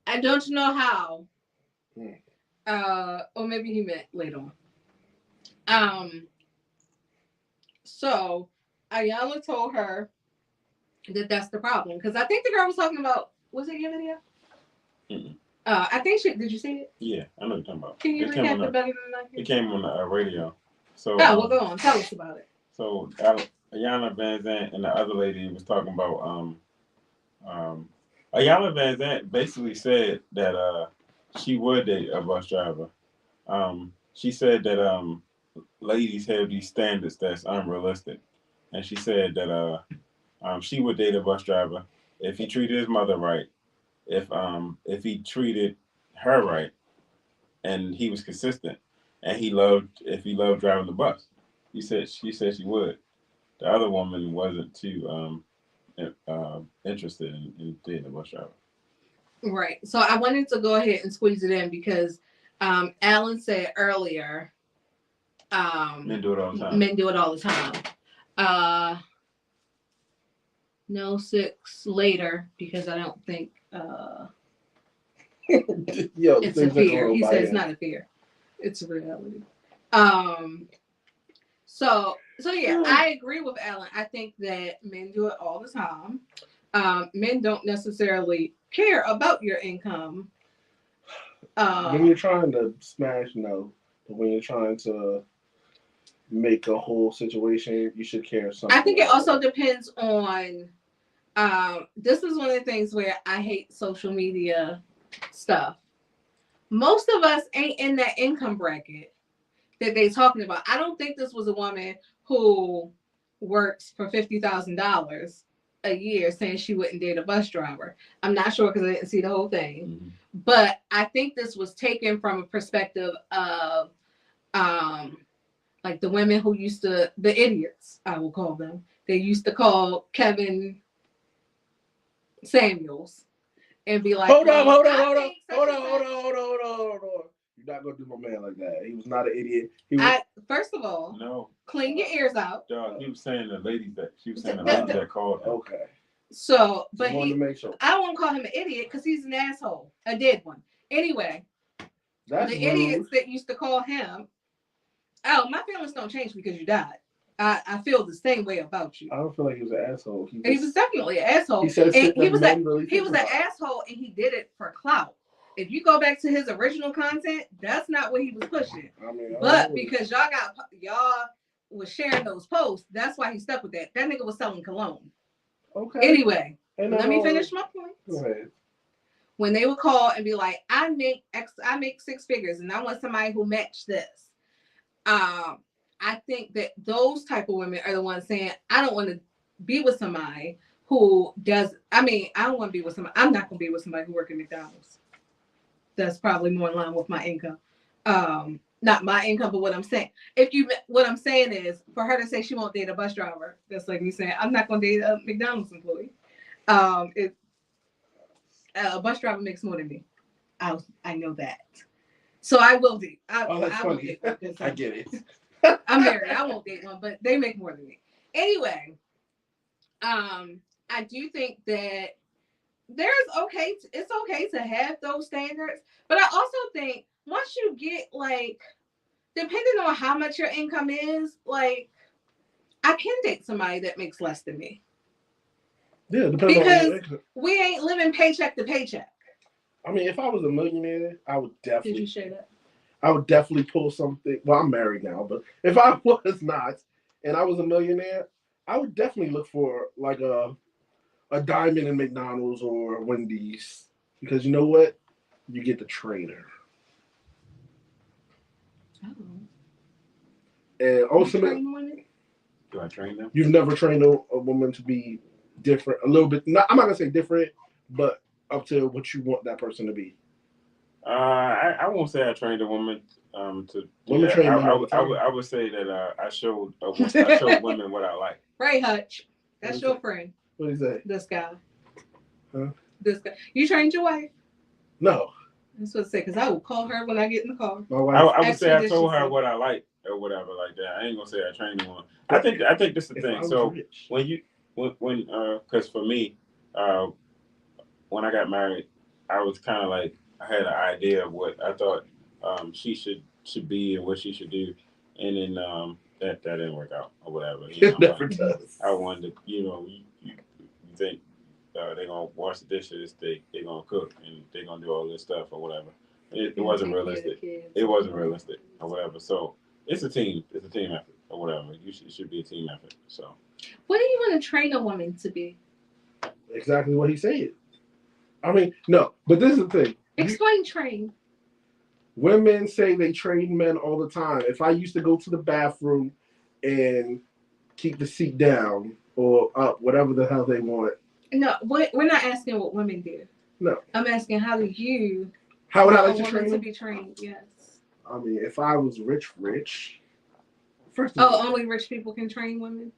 I don't know how. Or maybe he meant later on. So Ayanna told her that that's the problem because I think the girl was talking about. Was it your video? Mm-mm. I think she. Did you see it? Yeah, I know what you're talking about. Can you recap it better than I can? It came on the radio. So. Well, go on. Tell us about it. So Ayanna Van Zandt and the other lady was talking about Ayanna Van Zandt basically said that she would date a bus driver. She said that ladies have these standards that's unrealistic, and she said that she would date a bus driver if he treated his mother right, if he treated her right, and he was consistent, and if he loved driving the bus. She said she would. The other woman wasn't too interested in dating a bus driver. Right. So I wanted to go ahead and squeeze it in because Alan said earlier. Men do it all the time. Men do it all the time. No 6 later because I don't think it's a fear. He said it's not a fear. It's a reality. So yeah, I agree with Alan. I think that men do it all the time. Men don't necessarily care about your income. When you're trying to smash, no. But when you're trying to make a whole situation, you should care something. I think it also depends on. This is one of the things where I hate social media stuff. Most of us ain't in that income bracket that they talking about. I don't think this was a woman who works for $50,000 a year saying she wouldn't date a bus driver. I'm not sure because I didn't see the whole thing. Mm-hmm. But I think this was taken from a perspective of like the women who the idiots, I will call them. They used to call Kevin Samuels and be like, hold on. You're not gonna do my man like that. He was not an idiot. First of all, no. Clean your ears out. Dog, he was saying the ladies that called him. Okay. So, but wanted to make sure. I won't call him an idiot because he's an asshole, a dead one. Anyway, that's the rude. Idiots that used to call him. Oh, my feelings don't change because you died. I feel the same way about you. I don't feel like he was an asshole. He was definitely an asshole. He said he was an asshole, and he did it for clout. if you go back to his original content, that's not what he was pushing. I mean, But because y'all was sharing those posts, that's why he stuck with that. That nigga was selling cologne. okay. Anyway, And let me finish my point. Go ahead. When they would call and be like, I make 6 figures and I want somebody who match this. I think that those type of women are the ones saying, I don't want to be with somebody who does. I mean, I don't want to be with somebody. I'm not going to be with somebody who works at McDonald's. That's probably more in line with my income. Not my income, but what I'm saying. What I'm saying is, for her to say she won't date a bus driver, that's like me saying I'm not going to date a McDonald's employee. A bus driver makes more than me. I know that. So I will date. That's I funny. Date I get it. I'm married. I won't date one, but they make more than me. Anyway, I do think that it's okay to have those standards, but I also think once you get like, depending on how much your income is, like I can date somebody that makes less than me. Yeah, depends because we ain't living paycheck to paycheck. I mean, if I was a millionaire, I would definitely. Did you share that? I would definitely pull something. Well, I'm married now, but if I was not, and I was a millionaire, I would definitely look for like a diamond in McDonald's or Wendy's, because you know what? You get the trainer. Oh. And ultimately, do I train them? You've never trained a woman to be different, a little bit. I'm not gonna say different, but up to what you want that person to be. I won't say I trained a woman to. Women train men all the I time. would say that I showed women what I like. Right, Hutch. That's your friend. What is that? This guy. Huh? This guy. You trained your wife? No. That's what I say, because I will call her when I get in the car. My wife. I would say I told her what I like or whatever like that. I ain't gonna say I trained one. I think this is the thing. So when because for me, when I got married, I was kind of like I had an idea of what I thought she should be and what she should do, and then that didn't work out or whatever. It never does. I wanted to, you think they're gonna wash the dishes, they're gonna cook, and they're gonna do all this stuff or whatever. It wasn't realistic. It wasn't realistic or whatever. So it's a team. It's a team effort or whatever. It should be a team effort. So. What do you want to train a woman to be? Exactly what he said. I mean, no, but this is the thing. Explain train. Women say they train men all the time. If I used to go to the bathroom and keep the seat down or up, whatever the hell they want. No, we're not asking what women do. No. I'm asking how would I like a to woman train to be trained? Yes. I mean, if I was rich, first of all, only rich people can train women?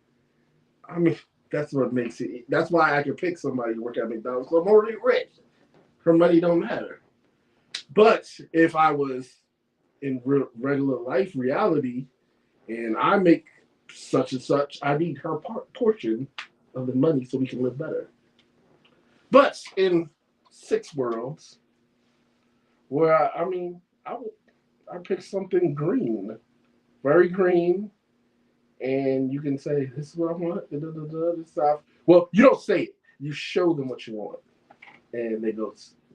I mean, that's what makes it. That's why I can pick somebody to work at McDonald's. So I'm already rich. Her money don't matter. But if I was in regular life reality and I make such and such, I need her portion of the money so we can live better. But in 6 worlds, where I pick something green, very green, and you can say, this is what I want, this stuff. Well, you don't say it. You show them what you want. And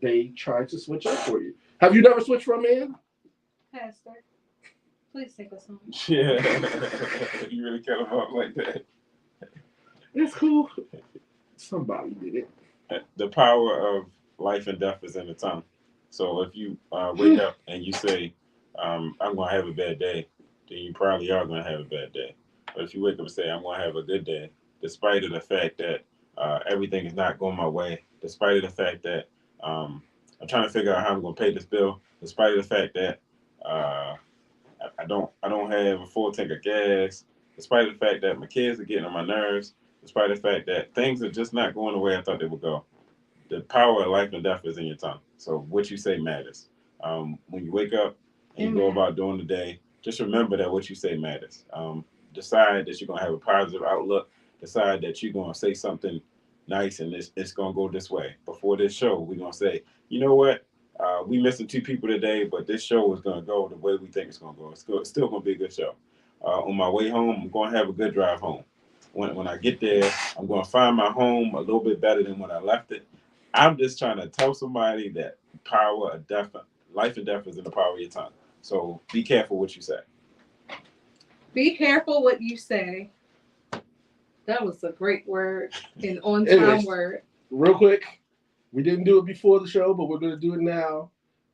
they try to switch up for you. Have you never switched for a man? Pastor, please take us home. Yeah. You really cut him off like that. It's cool. Somebody did it. The power of life and death is in the tongue. So if you wake up and you say, I'm going to have a bad day, then you probably are going to have a bad day. But if you wake up and say, I'm going to have a good day, despite of the fact that everything is not going my way, despite of the fact that I'm trying to figure out how I'm going to pay this bill, despite of the fact that I don't have a full tank of gas, despite of the fact that my kids are getting on my nerves, despite of the fact that things are just not going the way I thought they would go. The power of life and death is in your tongue. So what you say matters. When you wake up and you go about doing the day, just remember that what you say matters. Decide that you're going to have a positive outlook. Decide that you're going to say something nice and it's going to go this way. Before this show, we're going to say, you know what? We missing 2 people today, but this show is going to go the way we think it's going to go. It's still going to be a good show. On my way home, I'm going to have a good drive home. When I get there, I'm going to find my home a little bit better than when I left it. I'm just trying to tell somebody that power of death, life and death is in the power of your tongue. So be careful what you say. Be careful what you say. That was a great word, an on-time Anyways. word. Real quick, we didn't do it before the show, but we're going to do it now.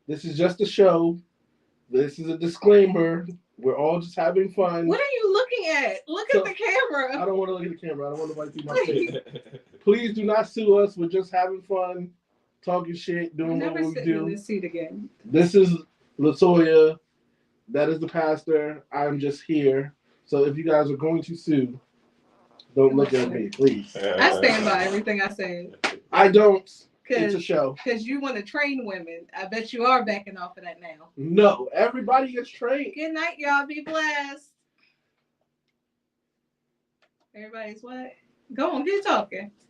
This is just a show. This is a disclaimer. We're all just having fun. What are you looking at? Look So, at the camera. I don't want to look at the camera. I don't want nobody to see my face. Please do not sue us. We're just having fun, talking shit, I'm doing never what we sitting in do. this seat again. This is Latoya. That is the pastor. I'm just here. So if you guys are going to sue, don't look at me, please. I stand by everything I said. I don't. It's a show. Because you want to train women. I bet you are backing off of that now. No, everybody gets trained. Good night, y'all. Be blessed. Everybody's what? Go on, keep talking.